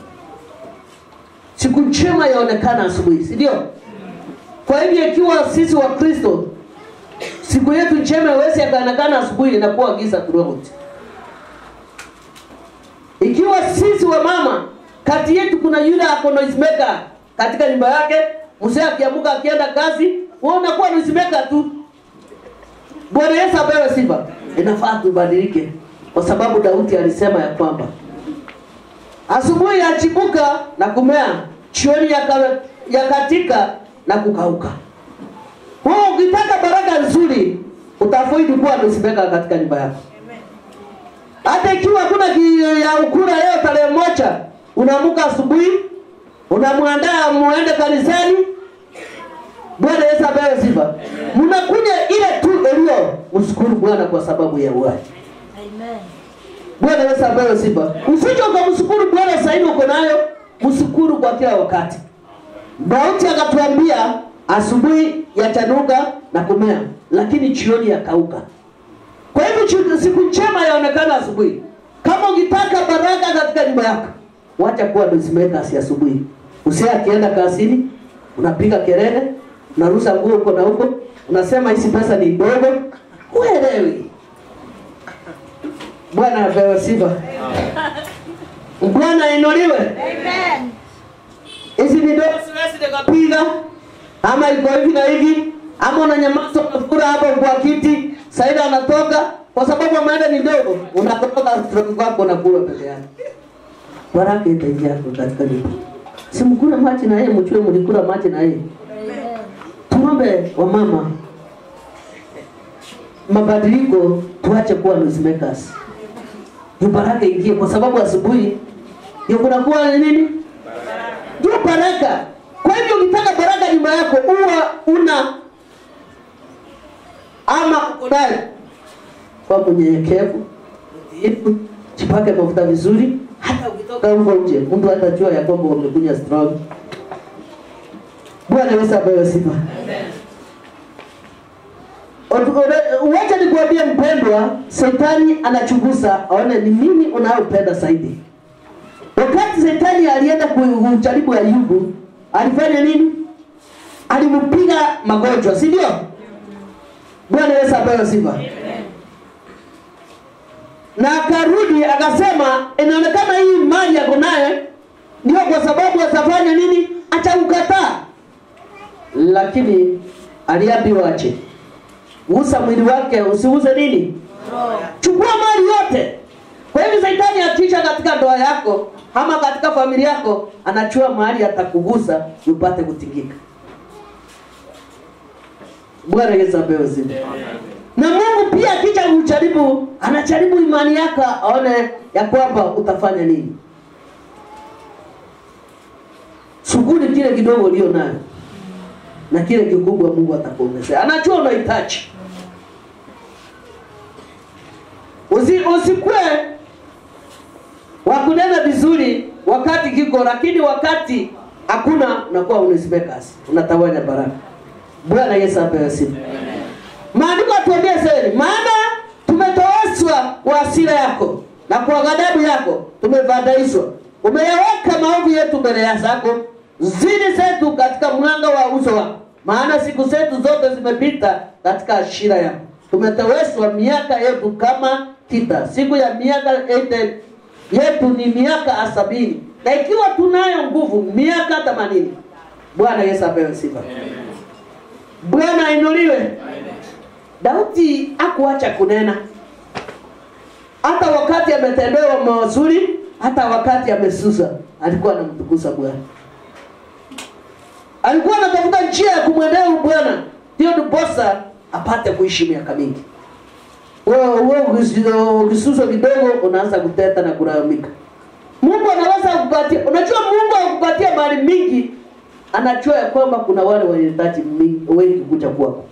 Siku njema yaonekana asubuhi, si ndio? Kwa hivyo ikiwa sisi wa Kristo siku yetu njema haiwezi kuonekana asubuhi, inakuwa giza throughout. Ikiwa sisi wa mama kati yetu kuna yule ako noisemaker katika nyumba yake, mzee akiamuka akienda kazi, wewe unakuwa noisemaker tu. Bwana Yesu apewe sifa. Inafaa tubadilike kwa sababu Daudi alisema ya kwamba asubuhi yachipuka na kumea, jioni yakatika na kukauka. Wewe ukitaka baraka nzuri utafaidi kuwa noisemaker katika nyumba yako. Hata ikiwa kuna ya ukura leo tarehe 1, unaamka asubuhi, unamwandaa muende kanisani. Bwana Yesu apewe sifa. Mnakuja ile tu elio, mshukuru Bwana kwa sababu ya uhai. Amen. Bwana Yesu apewe sifa. Usije ukamshukuru Bwana sasa hivi uko nayo, mshukuru kwa kila wakati. Daudi akatuambia asubuhi yatanuka na kumea, lakini jioni yakauka. Kwa hivyo siku njema yaonekana asubuhi. Kama ukitaka baraka katika nyumba yako, wacha kuwa noisemaker asubuhi. Usije akienda kazini, unapiga kelele, unarusa nguo huko na huko, unasema hizi pesa ni ndogo, uelewi. Bwana apewe sifa. Bwana inuliwe. Amen. Hizi ni ndogo siwezi nikapiga, ama iko hivi na hivi, ama unanyamaza unafura hapo kwa kiti, Saida anatoka kwa sababu ameenda ni ndogo, unatoka stroke kwako na kula peke yake. Baraka itaingia katika nyumba. Si mkula maji na yeye, mchue mlikula maji na yeye. Amen. Tuombe wa mama mabadiliko, tuache kuwa noisemakers. Ndio baraka ingie kwa sababu asubuhi ndio kunakuwa nini? Ndio baraka. Kwa hivyo ukitaka baraka nyumba yako uwa una ama kudai kwa unyenyekevu, jipake mafuta vizuri, hata ukitoka huko nje mtu atajua ya kwamba umekuja strong. Bwana Yesu apewe sifa. Wacha nikuambie mpendwa, Shetani anachunguza aone ni nini unayopenda zaidi. Wakati Shetani alienda kujaribu Ayubu, alifanya nini? Alimpiga magonjwa, si ndio? Bwana Yesu apewe sifa. Na akarudi akasema inaonekana hii mali yako naye ndio kwa sababu atafanya nini? Ataukataa. Lakini aliambiwa ache. Usa mwili wake, usiuze nini? Chukua mali yote. Kwa hivyo Shetani akisha katika ndoa yako ama katika familia yako, anachua mahali atakugusa upate kutingika. Bwana Yesu apewe sifa. Na Mungu pia akija kujaribu, anajaribu imani yako aone ya kwamba utafanya nini. Shughuli kile kidogo ulio nayo na kile kikubwa Mungu atakuongezea. Anajua unahitaji. Usikue wakunena vizuri wakati kiko, lakini wakati hakuna unakuwa unismakers, unatawanya baraka. Bwana Yesu apewe sifa. Maandiko atuambia sasa, maana tumetoeshwa kwa hasira yako na kwa ghadhabu yako tumefadhaishwa. umeyaweka maovu yetu mbele zako, zini zetu katika mwanga wa uso wako. Maana siku zetu zote zimepita katika ashira yako. Tumeteweswa miaka yetu kama kita. Siku ya miaka yetu ni miaka 70. Na ikiwa tunayo nguvu miaka 80. Bwana Yesu apewe sifa. Bwana ainuliwe. Daudi hakuacha kunena. Hata wakati ametendewa mazuri, hata wakati amesusa, alikuwa anamtukuza Bwana. Alikuwa anatafuta njia ya kumwendea Bwana, ndio ndiposa apate kuishi miaka mingi. Wewe ukisusa kidogo unaanza kuteta na kulalamika. Mungu anaweza kukupatia. Unajua Mungu akupatia mali mingi, anajua ya kwamba kuna wale wanahitaji wengi kuja kwako.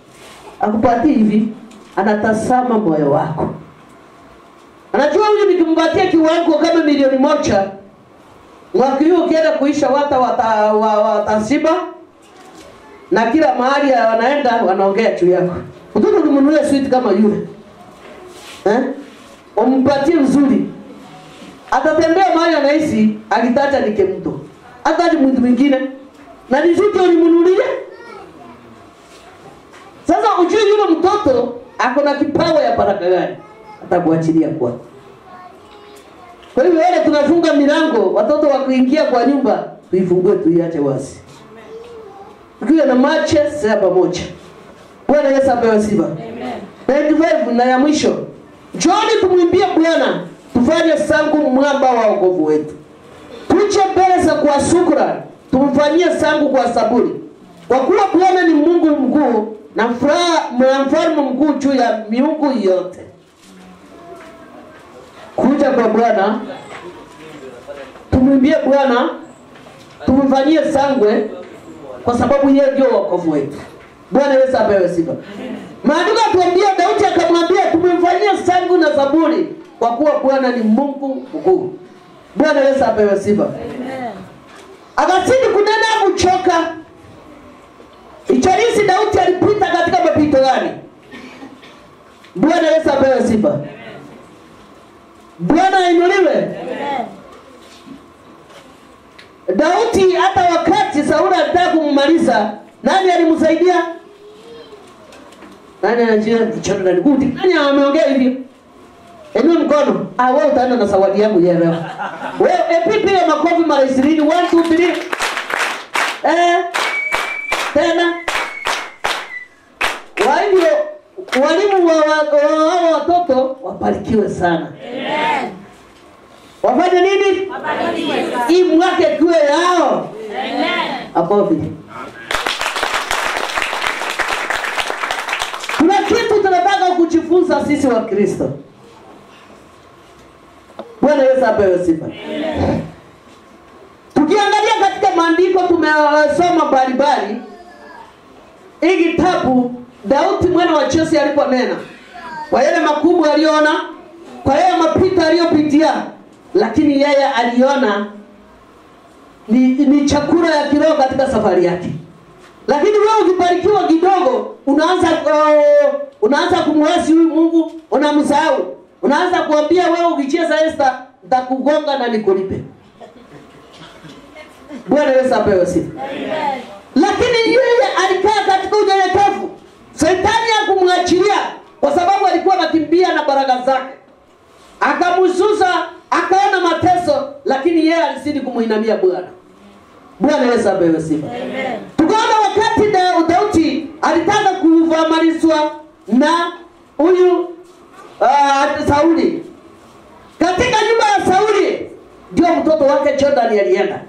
Akupatia hivi, anatazama moyo wako. Anajua huyu nikimpatia kiwango kama milioni 1, mwaka huu ukienda kuisha watasiba na kila mahali wanaenda wanaongea juu yako. Utaka kumnunulia sweet kama yule. Umpatie nzuri. Atatembea mahali anaishi, alitaja nike mtu. Ataje mtu mwingine. Na niziki ulimnunulia. Sasa ujue yule mtoto ako na kipawa ya baraka gani? Atakuachilia kwa. Kwa hiyo wale tunafunga milango, watoto wa kuingia kwa nyumba, tuifungue tuiache wazi. Tukiwa na mache sasa pamoja. Bwana Yesu apewe sifa. Amen. 95 na ya mwisho. Njoni tumwimbie Bwana, tufanye sangu mwamba wa wokovu wetu. Tuje mbele za kwa shukrani, tumfanyie sangu kwa saburi. Kwa kuwa Bwana ni Mungu mkuu na mfalme mkuu juu ya miungu yote. Kuja kwa Bwana, tumwimbie Bwana, tumfanyie sangwe kwa sababu yeye ndio wokovu wetu. Bwana Yesu apewe sifa. Maandiko yatuambia Daudi akamwambia tumemfanyia sangu na zaburi kwa kuwa Bwana ni Mungu mkuu. Bwana Yesu apewe sifa. Amen. Akazidi kunena kuchoka. Ijarisi Daudi alipita katika mapito gani? Bwana Yesu apewe sifa. Amen. Bwana ainuliwe. Amen. Daudi hata wakati Sauli alitaka kummaliza, nani alimsaidia? Nani anajua kichoto na nikuti? Nani ameongea hivyo? Eneo mkono. Wewe utaenda na zawadi yangu ya leo. Wewe pipi ya makofi mara 20. 1 2 3. Tena. Walimu wa watoto wabarikiwe sana. Amen. Wafanye nini? Wabarikiwe sana. Hii mwaka kuwe yao. Amen. Akofi. Kuna kitu tunataka kujifunza sisi wa Kristo. Bwana Yesu apewe sifa. Tukiangalia katika maandiko tumesoma mbalimbali. Hii kitabu Daudi mwana wa Jese aliponena kwa yale makubwa aliona, kwa yale mapito aliyopitia, lakini yeye aliona ni chakula ya kiroho katika safari yake. Lakini wewe ukibarikiwa kidogo, unaanza kumwasi huyu Mungu, unamsahau. Unaanza kuambia wewe ukicheza Esther nitakugonga na nikulipe. Bwana Yesu apewe sifa. Amen. Lakini yeye alikaa katika unyenyekevu. Shetani hakumwachilia kwa sababu alikuwa anakimbia na baraka zake. Akamsusa, akaona mateso, lakini yeye alizidi kumuinamia Bwana. Bwana Yesu apewe sifa. Amen. Tukaona wakati Daudi alitaka kuvamalizwa na huyu Sauli. Katika nyumba ya Sauli ndio mtoto wake Jonathan alienda.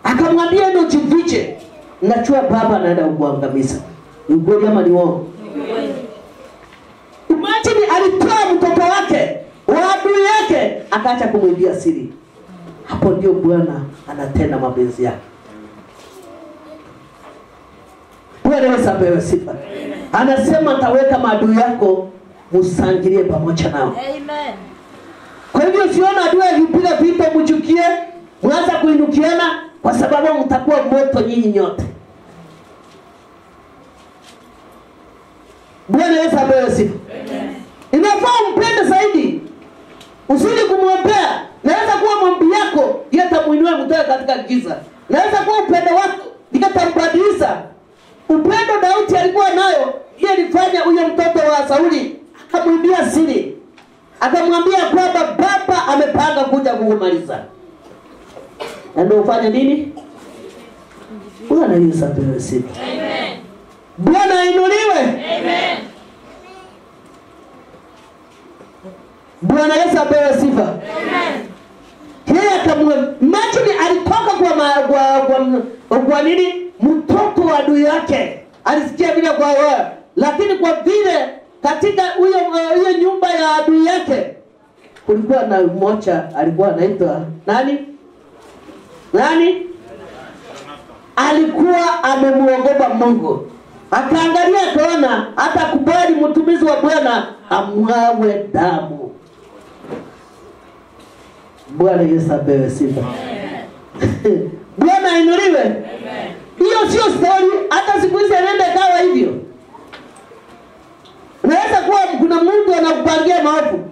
Akamwambia ndio jifiche. Najua baba anaenda kuangamiza. Ni kweli ama ni uongo? Imagine alitoa mtoto wake, adui yake, akaacha kumwambia siri. Hapo ndio Bwana anatenda mapenzi yake. Bwana Yesu apewe sifa. Anasema nitaweka maadui yako musangilie pamoja nao. Amen. Kwa hivyo usiona adui akipiga vita mchukie, mwanza kuinukiana kwa sababu mtakuwa moto nyinyi nyote. Bwana Yesu apewe sifa. Amen. Inafaa umpende zaidi. Usije kumwombea, naweza kuwa maombi yako katika giza. Naweza kuwa upendo wako nikatambadilisha. Upendo Daudi alikuwa nayo, ile ilifanya huyo mtoto wa Sauli akamwibia siri. Akamwambia kwamba baba amepanga kuja kukumaliza. Na ndio ufanye nini? Bwana Yesu apewe sifa. Amen. Bwana ainuliwe. Amen. Bwana Yesu apewe sifa. Amen. Yeye imagine alitoka kwa nini? Mtoto wa adui yake. Alisikia vile kwa wewe. Lakini kwa vile katika hiyo nyumba ya adui yake kulikuwa na mmoja alikuwa anaitwa nani? Nani? Alikuwa amemuogopa Mungu. Akaangalia akaona hata kubali mtumizi wa Bwana amwawe damu. Bwana Yesu apewe sifa. Bwana ainuliwe. Amen. Hiyo sio story, hata siku hizi nenda kawa hivyo. Unaweza kuwa kuna mtu anakupangia maovu.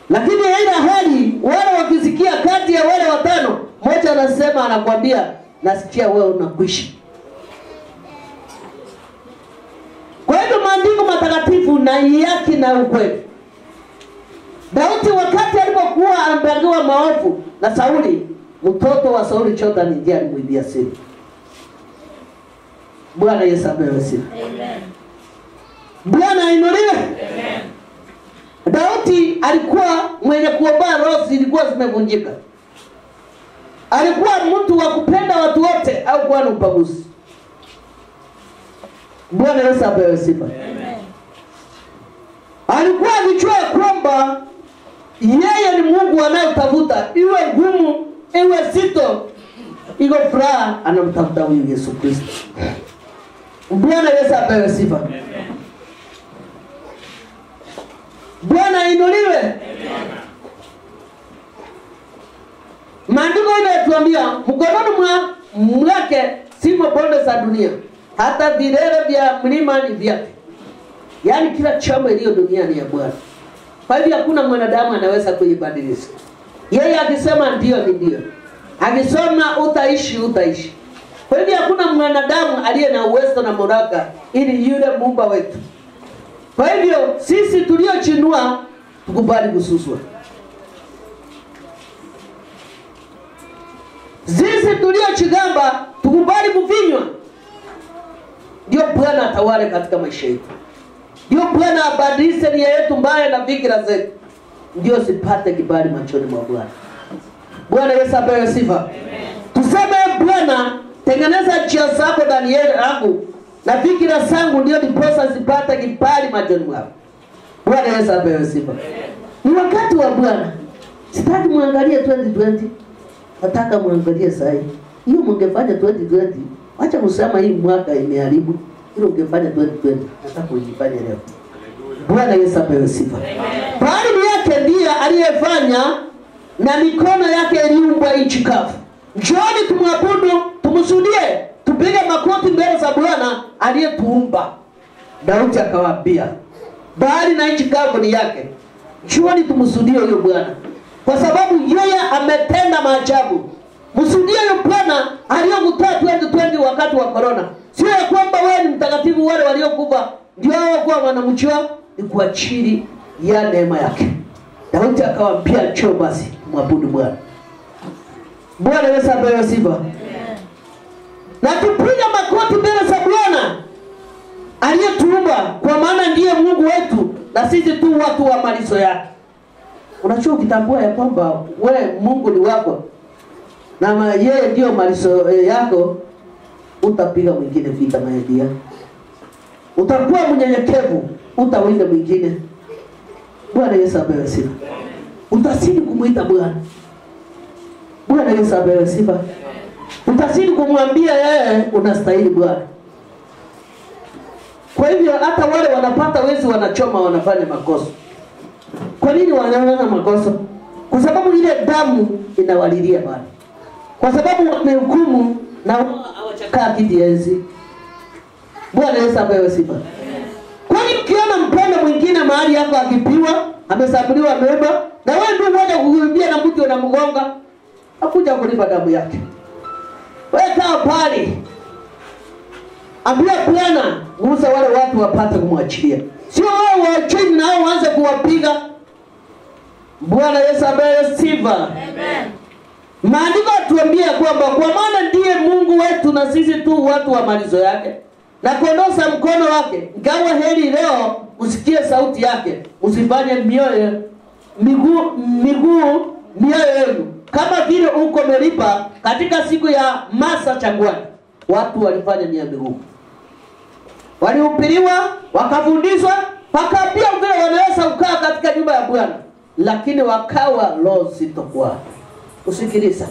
Lakini haina hali wale wakisikia kati ya wale watano, mmoja anasema anakuambia nasikia wewe unakwishi. Kwa hivyo maandiko matakatifu na yake na ukweli. Daudi wakati alipokuwa amepangiwa maovu na Sauli, mtoto wa Sauli Jonathan ndiye alimwibia siri. Bwana Yesu apewe sifa. Amen. Bwana ainuliwe. Amen. Daudi alikuwa mwenye kuomba, roho zilikuwa zimevunjika. Alikuwa mtu wa kupenda watu wote au kuwa na ubaguzi. Bwana Yesu apewe sifa. Amen. Alikuwa anajua kwamba yeye ni Mungu anayetafuta, iwe ngumu, iwe sito, iko furaha anamtafuta huyu Yesu Kristo. Bwana Yesu apewe sifa. Amen. Bwana inuliwe. Maandiko yanatuambia mkononi mwake simo bonde za dunia, hata vilele vya mlima ni vyake. Yaani kila chombo iliyo duniani ya Bwana. Kwa hivyo hakuna mwanadamu anaweza kuibadilisha. Yeye akisema ndio ni ndio. Akisema utaishi utaishi. Kwa hivyo hakuna mwanadamu aliye na uwezo na mamlaka ili yule Muumba wetu. Kwa hivyo sisi tuliochinua tukubali kususwa. Sisi tuliochigamba tukubali kuvinywa. Ndio Bwana atawale katika maisha yetu. Ndio Bwana abadilishe nia yetu mbaya na fikra zetu. Ndio sipate kibali machoni mwa Bwana. Bwana Yesu apewe sifa. Amen. Tuseme Bwana, tengeneza njia zako ndani yangu na fikira zangu ndio ndiposa sipate kibali machoni mwako. Bwana Yesu apewe sifa. Ni wakati wa Bwana. Sitaki muangalie 2020. Nataka muangalie sasa hivi. Hiyo mngefanya 2020, acha kusema hii mwaka imeharibu. Hilo ungefanya 2020, nataka kujifanya leo. Bwana Yesu apewe sifa. Bali yake ndiye aliyefanya na mikono yake iliumbwa nchi kavu. Njooni tumwabudu, tumsujudie, tupige makoti mbele za Bwana aliyetuumba. Daudi akawaambia, bali na nchi kavu ni yake. Njooni tumsujudie huyo Bwana, kwa sababu yeye ametenda maajabu. Msujudie huyo Bwana aliyokutoa 2020 wakati wa corona. Sio ya kwamba wewe ni mtakatifu, wale waliokufa ndio wao kwa wanamjua, ni kwa chini ya neema yake. Daudi akawaambia, njoo basi mwabudu Bwana. Bwana Yesu apewe sifa. Na tupiga makoti mbele za Bwana aliyetuumba, kwa maana ndiye Mungu wetu na sisi tu watu wa malizo yake. Unachua kitambua ya kwamba wewe Mungu ni wako na yeye ndio malizo yako, utapiga mwingine vita maedia. Utakuwa mnyenyekevu, utawinda mwingine. Bwana Yesu apewe sifa. Utasidi kumuita Bwana. Bwana Yesu apewe sifa. Utasidi kumwambia yeye unastahili Bwana. Kwa hivyo hata wale wanapata wezi wanachoma wanafanya makosa. Kwa nini wanafanya makosa? Kwa sababu ile damu inawalilia Bwana. Kwa sababu wamehukumu na hawajakaa kiti enzi. Bwana Yesu apewe sifa. Kwani ukiona mpendo mwingine mahali yako akipiwa, amesabuliwa ameba, na wewe ndio mmoja kukuibia na mtu unamgonga, hakuja kulipa damu yake. Weka pale. Ambia Bwana, uza wale watu wapate kumwachilia. Sio wao waacheni nao waanze kuwapiga. Bwana Yesu apewe sifa. Amen. Maandiko tuambia kwamba kwa maana ndiye Mungu wetu na sisi tu watu wa malizo yake. Na kuondosa mkono wake. Ingawa heri leo usikie sauti yake. Usifanye miguu yenu. Kama vile uko Meriba katika siku ya Masa changwani. Watu walifanya miguu. Walihubiriwa, wakafundishwa, wakaambia vile wanaweza kukaa katika nyumba ya Bwana. Lakini wakawa roho sitokuwa. Usikiliza.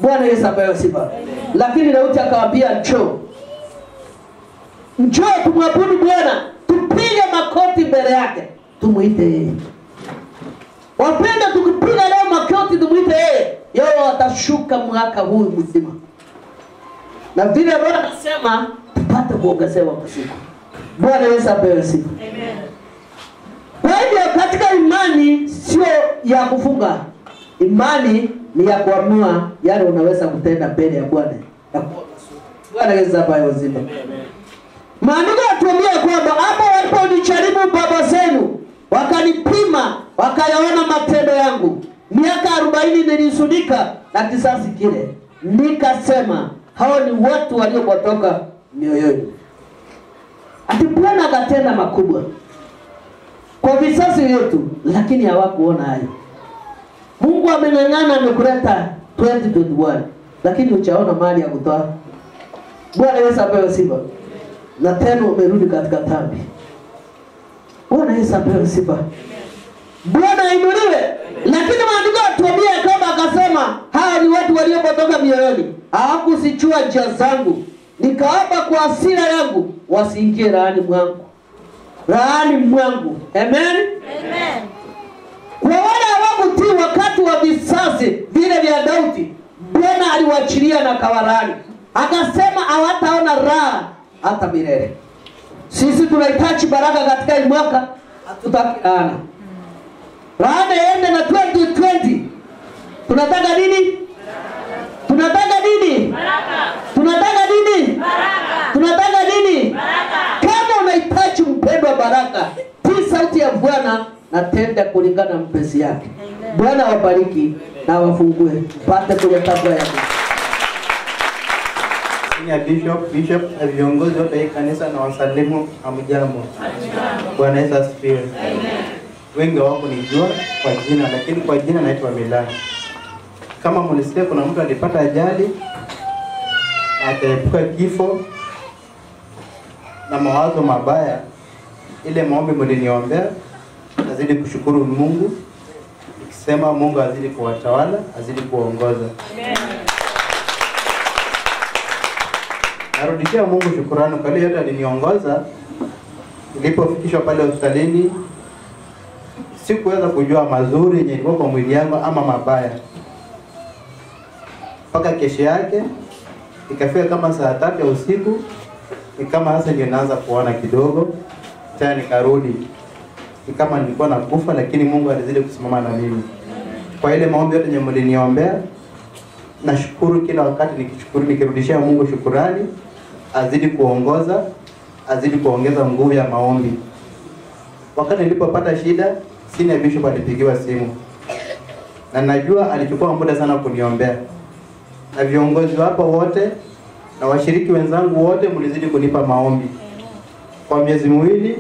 Bwana Yesu apewe sifa. Lakini Daudi akawaambia njoo tumwabudu Bwana, tupige makoti mbele yake, tumuite yeye. Wapenda tukipiga leo makoti tumuite yeye, yeye atashuka mwaka huu mzima. Na vile Bwana anasema tupate kuongezewa kwa siku. Bwana Yesu apewe sifa. Amen. Kwa hivyo katika imani sio ya kufunga. Imani ni ya kuamua yale unaweza kutenda mbele ya Bwana. Bwana Yesu apewe sifa. Maandiko yatuambia kwamba hapo waliponicharibu baba zenu, wakanipima, wakayaona matendo yangu. Miaka 40 nilisunika na kisasi kile. Nikasema hao ni watu waliopotoka mioyoni. Ati Bwana akatenda makubwa kwa visasi vyetu, lakini hawakuona hayo. Mungu ameng'ang'ana amekuleta 2021, lakini hujaona mali ya kutoa. Bwana Yesu apewe sifa. Na tena umerudi katika dhambi. Bwana Yesu apewe sifa. Bwana inuliwe. Lakini maandiko yatuambia kama akasema hawa ni watu waliopotoka mioyoni. Hawakuzichua njia zangu. Nikaapa kwa hasira yangu wasiingie laani mwangu. Laani mwangu. Amen. Amen. Kwa wale hawakutii wakati wa visasi vile vya Daudi, Bwana aliwaachilia na kawalaani. Akasema hawataona raha hata milele. Sisi tunahitaji baraka katika hii mwaka, hatutaki laana. Laana iende na 2020. Tunataka nini? Tunataka nini? Baraka. Tunataka nini? Baraka. Tunataka nini? Baraka. Kama unahitaji mpendwa baraka, tii sauti ya Bwana na tenda kulingana na mapenzi yake. Bwana wabariki na wafungue pate kule kabla ya Bishop na viongozi wote wa kanisa na wasalimu amjambo. Bwana Yesu asifiwe. Amen. Wengi wako nijua kwa jina, lakini kwa jina naitwa Milani. Kama mlisikia kuna mtu alipata ajali, akaepuka kifo na mawazo mabaya, ile maombi mliniombea, nazidi kushukuru Mungu. Nikisema Mungu azidi kuwatawala, azidi kuongoza. Amen. Narudishia Mungu shukrani kwa ile yote aliniongoza. Nilipofikishwa pale hospitalini, sikuweza kujua mazuri yenye ilikuwa kwa mwili yangu ama mabaya. Paka kesho yake ikafika kama saa 3 ya usiku, ni kama hasa ndio naanza kuona kidogo, tena nikarudi. Ni kama nilikuwa nakufa, lakini Mungu alizidi kusimama na mimi. Kwa ile maombi yote yenye mliniombea, nashukuru kila wakati nikirudishia Mungu shukrani, azidi kuongoza, azidi kuongeza nguvu ya maombi. Wakati nilipopata shida, sina Bishop alipigiwa simu. Na najua alichukua muda sana kuniombea. Na viongozi hapa wote na washiriki wenzangu wote mlizidi kunipa maombi. Kwa miezi miwili,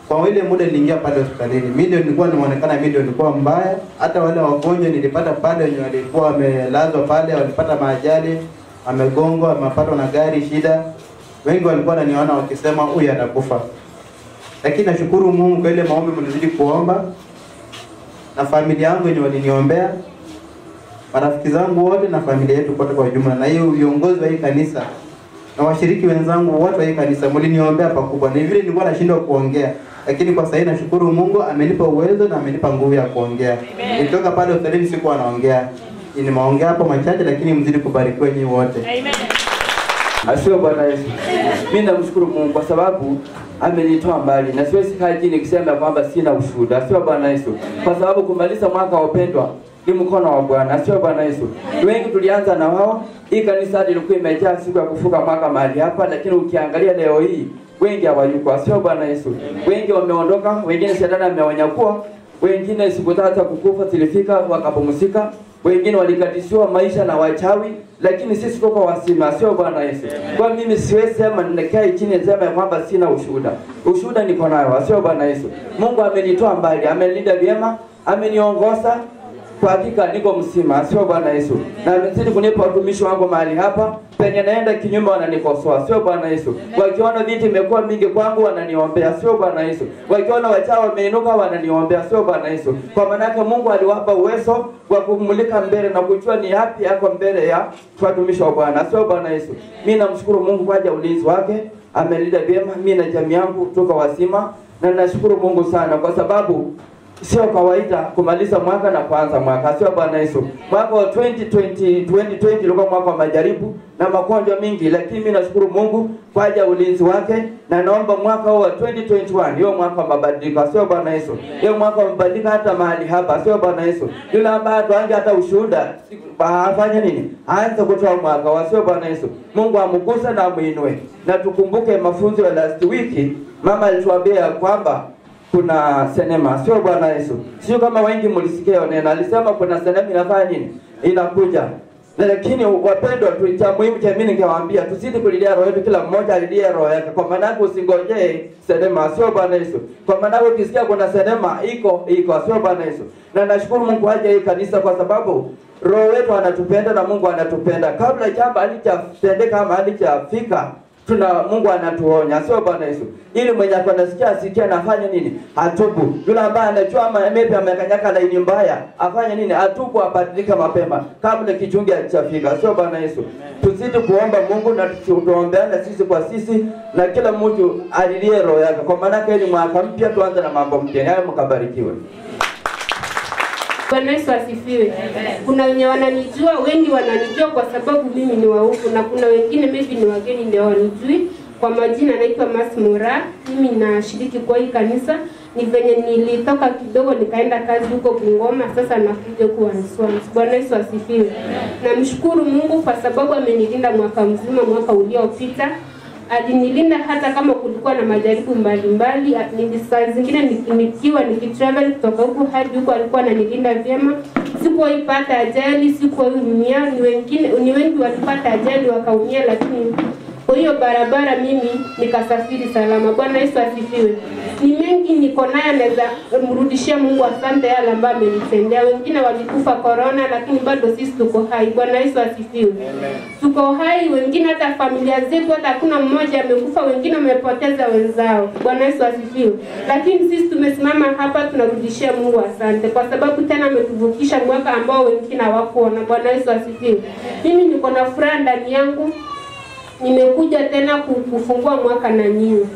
kwa ile muda niliingia pale hospitalini, mimi ndio nilikuwa nimeonekana mimi ndio nilikuwa mbaya. Hata wale wagonjwa nilipata pale wenye walikuwa wamelazwa pale, walipata maajali, amegongwa, amepatwa na gari shida. Wengi walikuwa wananiona wakisema huyu atakufa. Lakini nashukuru Mungu kwa ile maombi mlizidi kuomba. Na familia yangu yenye waliniombea, marafiki zangu wote na familia yetu kote kwa jumla, na hiyo viongozi wa hii kanisa na washiriki wenzangu wote wa hii kanisa mliniombea pakubwa. Ni vile nilikuwa nashindwa kuongea, lakini kwa sasa nashukuru Mungu amenipa uwezo na amenipa nguvu ya kuongea. Nitoka pale hospitalini sikuwa naongea. Nimeongea hapo machache, lakini mzidi kubarikiwa nyinyi wote. Amen. Asifiwe Bwana Yesu. Mimi namshukuru Mungu kwa sababu amenitoa mbali na siwezi kaa chini kusema kwamba sina ushuhuda. Asifiwe Bwana Yesu. Kwa sababu kumaliza mwaka wa upendwa ni mkono wa Bwana, sio Bwana Yesu. Wengi tulianza na wao, hii kanisa lilikuwa imejaa siku ya kufuka mwaka mahali hapa, lakini ukiangalia leo hii wengi hawayuko, sio Bwana Yesu. Wengi wameondoka, wengine shetani amewanyakua, wengine siku tatu kukufa zilifika wakapumzika, wengine walikatishiwa maisha na wachawi, lakini sisi tuko wasima, sio Bwana Yesu. Kwa mimi siwezi sema nikae chini niseme kwamba sina ushuhuda. Ushuhuda niko nayo, sio Bwana Yesu. Mungu amenitoa mbali, amenilinda vyema, ameniongoza. Kwa hakika niko msima, sio Bwana Yesu. Na amezidi kunipa watumishi wangu mahali hapa, penye naenda kinyume wananikosoa, sio Bwana Yesu. Wakiona vitu imekuwa mingi kwangu wananiombea, sio Bwana Yesu. Wakiona wachawi wameinuka wananiombea, sio Bwana Yesu. Kwa maana munggu aliwapa uwezo wa kumulika mbele na kujua ni yapi yako mbele ya watumishi wa Bwana, sio Bwana Yesu. Mimi namshukuru Mungu kwa ulinzi wake, amelinda vyema mimi na jamii yangu tuko wasima, na nashukuru Mungu sana kwa sababu sio kawaida kumaliza mwaka na kuanza mwaka, sio Bwana Yesu. Mwaka wa 2020 ulikuwa mwaka wa majaribu na magonjwa mingi, lakini mimi nashukuru Mungu kwa ajili ya ulinzi wake, na naomba mwaka wa 2021 hiyo mwaka wa mabadiliko, sio Bwana Yesu. Hiyo mwaka wa mabadiliko hata mahali hapa, sio Bwana Yesu. Yule ambaye tuanze hata ushuhuda afanye nini? Aanze kutoa mwaka wa, sio Bwana Yesu. Mungu amguse na amuinue. Na tukumbuke mafunzo ya last week, mama alituambia kwamba kuna sinema, sio Bwana Yesu. Sio kama wengi mlisikia neno, alisema kuna sinema inafanya nini? Inakuja. Lakini wapendwa, cha muhimu cha mimi ningewaambia tusidi kulilia roho yetu, kila mmoja alilie roho yake. Kwa maana usingojee sinema, sio Bwana Yesu. Kwa maana ukisikia kuna sinema iko, sio Bwana Yesu. Na nashukuru Mungu aje hii kanisa kwa sababu roho wetu anatupenda na Mungu anatupenda. Kabla jambo halijatendeka ama halijafika, Mungu anatuonya, sio Bwana Yesu. Ili mwenye anasikia asikia nafanya nini? Atubu. Yule ambaye anajua maybe amekanyaka laini mbaya, afanye nini? Atubu, abadilike mapema kabla kichungi hajafika, sio Bwana Yesu. Tuzidi kuomba Mungu na tuombeane sisi kwa sisi, na kila mtu alilie roho yake, kwa maana ni mwaka mpya, tuanze na mambo mpya. Hayo mkabarikiwe. Bwana Yesu asifiwe. Kuna wenye wananijua, wengi wananijua kwa sababu mimi ni wa huku, na kuna wengine maybe ni wageni ndio wanijui. Kwa majina naitwa Masmura, mimi nashiriki kwa hii kanisa. Ni venye nilitoka kidogo nikaenda kazi huko Bungoma, sasa nakuja kuwa Swans. Bwana Yesu asifiwe. Namshukuru Mungu kwa sababu amenilinda mwaka mzima, mwaka uliopita. Alinilinda hata kama kulikuwa na majaribu mbalimbali. Saa zingine nikiwa nikitravel kutoka huku hadi huko alikuwa ananilinda vyema. Sikuwaipata ajali, sikuwaumia. Ni wengi walipata ajali wakaumia, lakini kwa hiyo barabara mimi nikasafiri salama. Bwana Yesu asifiwe. Ni mengi niko naye, naweza mrudishia Mungu asante yale ambayo amenitendea. Wengine walikufa corona, lakini bado sisi tuko hai. Bwana Yesu asifiwe. Tuko hai, wengine hata familia zetu hata hakuna mmoja amekufa, wengine wamepoteza wenzao. Bwana Yesu asifiwe. Lakini sisi tumesimama hapa, tunarudishia Mungu asante kwa sababu tena ametuvukisha mwaka ambao wengine hawakuona. Bwana Yesu asifiwe. Mimi niko na furaha ndani yangu. Nimekuja tena kufungua mwaka na nyinyi.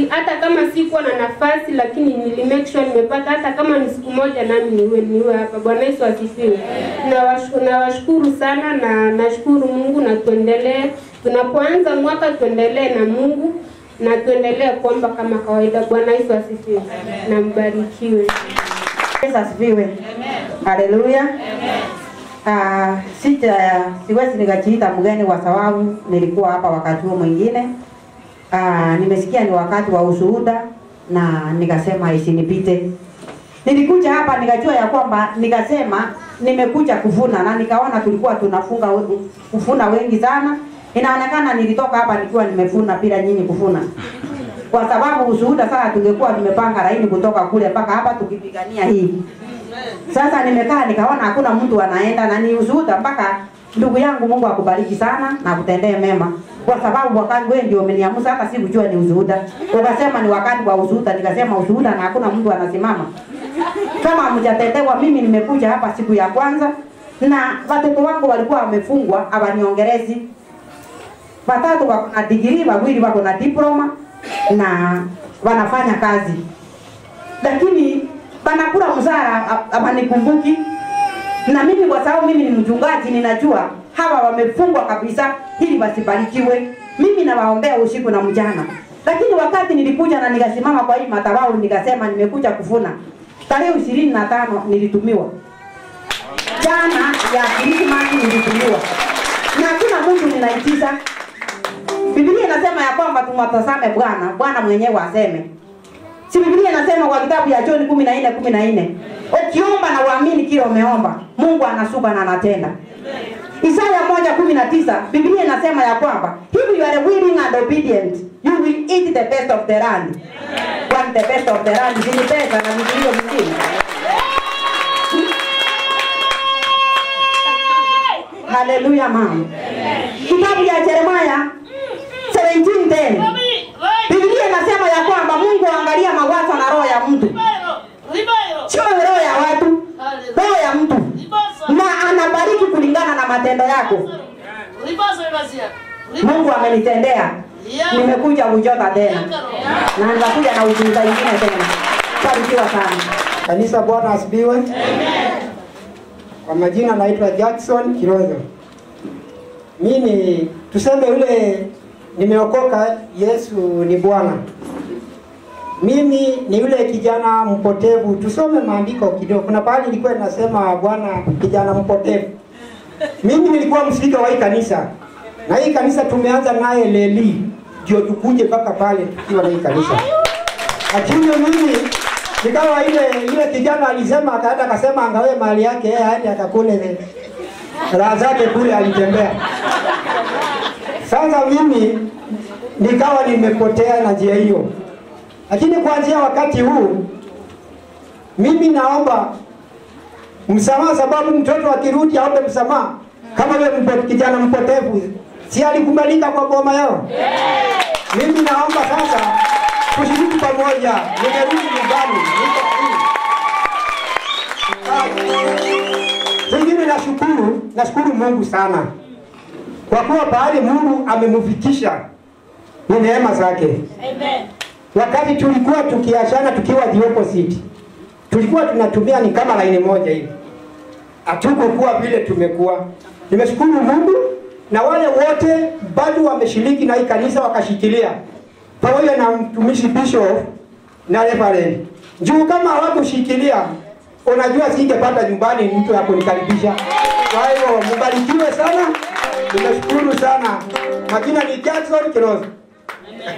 Hata kama sikuwa na nafasi, lakini make sure nimepata hata kama ni siku moja nami niwe hapa. Bwana Yesu asifiwe. Nawashukuru sana na nashukuru Mungu, na tuendelee. Tunapoanza mwaka tuendelee na Mungu na tuendelee kuomba kama kawaida. Bwana Yesu asifiwe. Na mbarikiwe. Yesu asifiwe. Haleluya. Siwezi nikajiita mgeni kwa sababu nilikuwa hapa wakati huo mwingine. Nimesikia ni wakati wa ushuhuda na nikasema isinipite. Nilikuja hapa nikajua ya kwamba, nikasema nimekuja kuvuna, na nikaona tulikuwa tunafunga kuvuna wengi sana. Inaonekana nilitoka hapa nikiwa nimevuna bila nyinyi kuvuna. Kwa sababu ushuhuda sasa tungekuwa tumepanga laini kutoka kule mpaka hapa tukipigania hii. Sasa nimekaa nikaona hakuna mtu anaenda, na ni ushuhuda mpaka ndugu yangu. Mungu akubariki sana na kutendee mema, kwa sababu wakati wewe ndio umeniamusa, hata sikujua ni ushuhuda. Ukasema ni wakati wa ushuhuda, nikasema ushuhuda na hakuna mtu anasimama. Kama hamjatendewa, mimi nimekuja hapa siku ya kwanza na watoto wangu walikuwa wamefungwa, hawaniongelezi. Watatu wako na degree, wawili wako na diploma na wanafanya kazi. Lakini banakula mzara abanikumbuki. Na mimi kwa sababu mimi ni mchungaji, ninajua hawa wamefungwa kabisa ili wasibarikiwe. Mimi nawaombea usiku na mchana. Lakini wakati nilikuja na nikasimama kwa hii madhabahu nikasema nimekuja kuvuna, tarehe 25 nilitumiwa. jana ya Krismasi nilitumiwa. Na hakuna mtu ninaitisha. Biblia inasema ya kwamba tumwatazame Bwana, Bwana mwenyewe aseme. Si Biblia inasema kwa kitabu ya John 14:14, ukiomba na uamini kile umeomba, Mungu anasuka na anatenda. Isaya 1:19, Biblia inasema ya kwamba if you are willing and obedient, you will eat the best of the land. What the best of the land is the best na Biblia nyingine. Hallelujah, mama. Kitabu ya Yeremia 17:10, Biblia inasema ya kwamba Mungu angalia mawazo na roho ya mtu. Sio roho ya watu, roho ya mtu. Na anabariki kulingana na matendo yako. Mungu amenitendea. Nimekuja kuchota tena. Na nitakuja na ujumbe mwingine tena. Barikiwa sana. Kanisa, Bwana asifiwe. Amen. Kwa majina naitwa Jackson Kirozo. Mimi tuseme yule nimeokoka, Yesu ni Bwana. Mimi ni yule kijana mpotevu. Tusome maandiko kidogo. Kuna pahali nilikuwa nasema Bwana kijana mpotevu. Mimi nilikuwa mshirika wa hii kanisa. Na hii kanisa tumeanza naye leli ndio tukuje mpaka pale tukiwa na hii kanisa. Lakini mimi nikawa ile kijana alisema akaenda akasema angawe mali yake yeye aende akakule raha zake kule alitembea. Sasa mimi nikawa nimepotea na njia hiyo. Lakini kuanzia wakati huu mimi naomba msamaha, sababu mtoto akirudi aombe msamaha kama yule kijana mpotevu si alikubalika kwa boma yao. Mimi naomba sasa tushiriki pamoja. Nimerudi nyumbani. Zingine nashukuru Mungu sana. Kwa kuwa pahali Mungu amemfikisha ni neema zake. Amen. Wakati tulikuwa tukiachana tukiwa the opposite, tulikuwa tunatumia ni kama laini moja hivi. Hatukuwa vile tumekuwa. Nimeshukuru Mungu na wale wote bado wameshiriki na hii kanisa wakashikilia. Pamoja na mtumishi Bishop na Reverend. Juu kama hawakushikilia, unajua singepata nyumbani mtu ya kunikaribisha. Kwa hiyo mbarikiwe sana. Nimeshukuru sana. Majina ni Jackson Kirozo. Amen.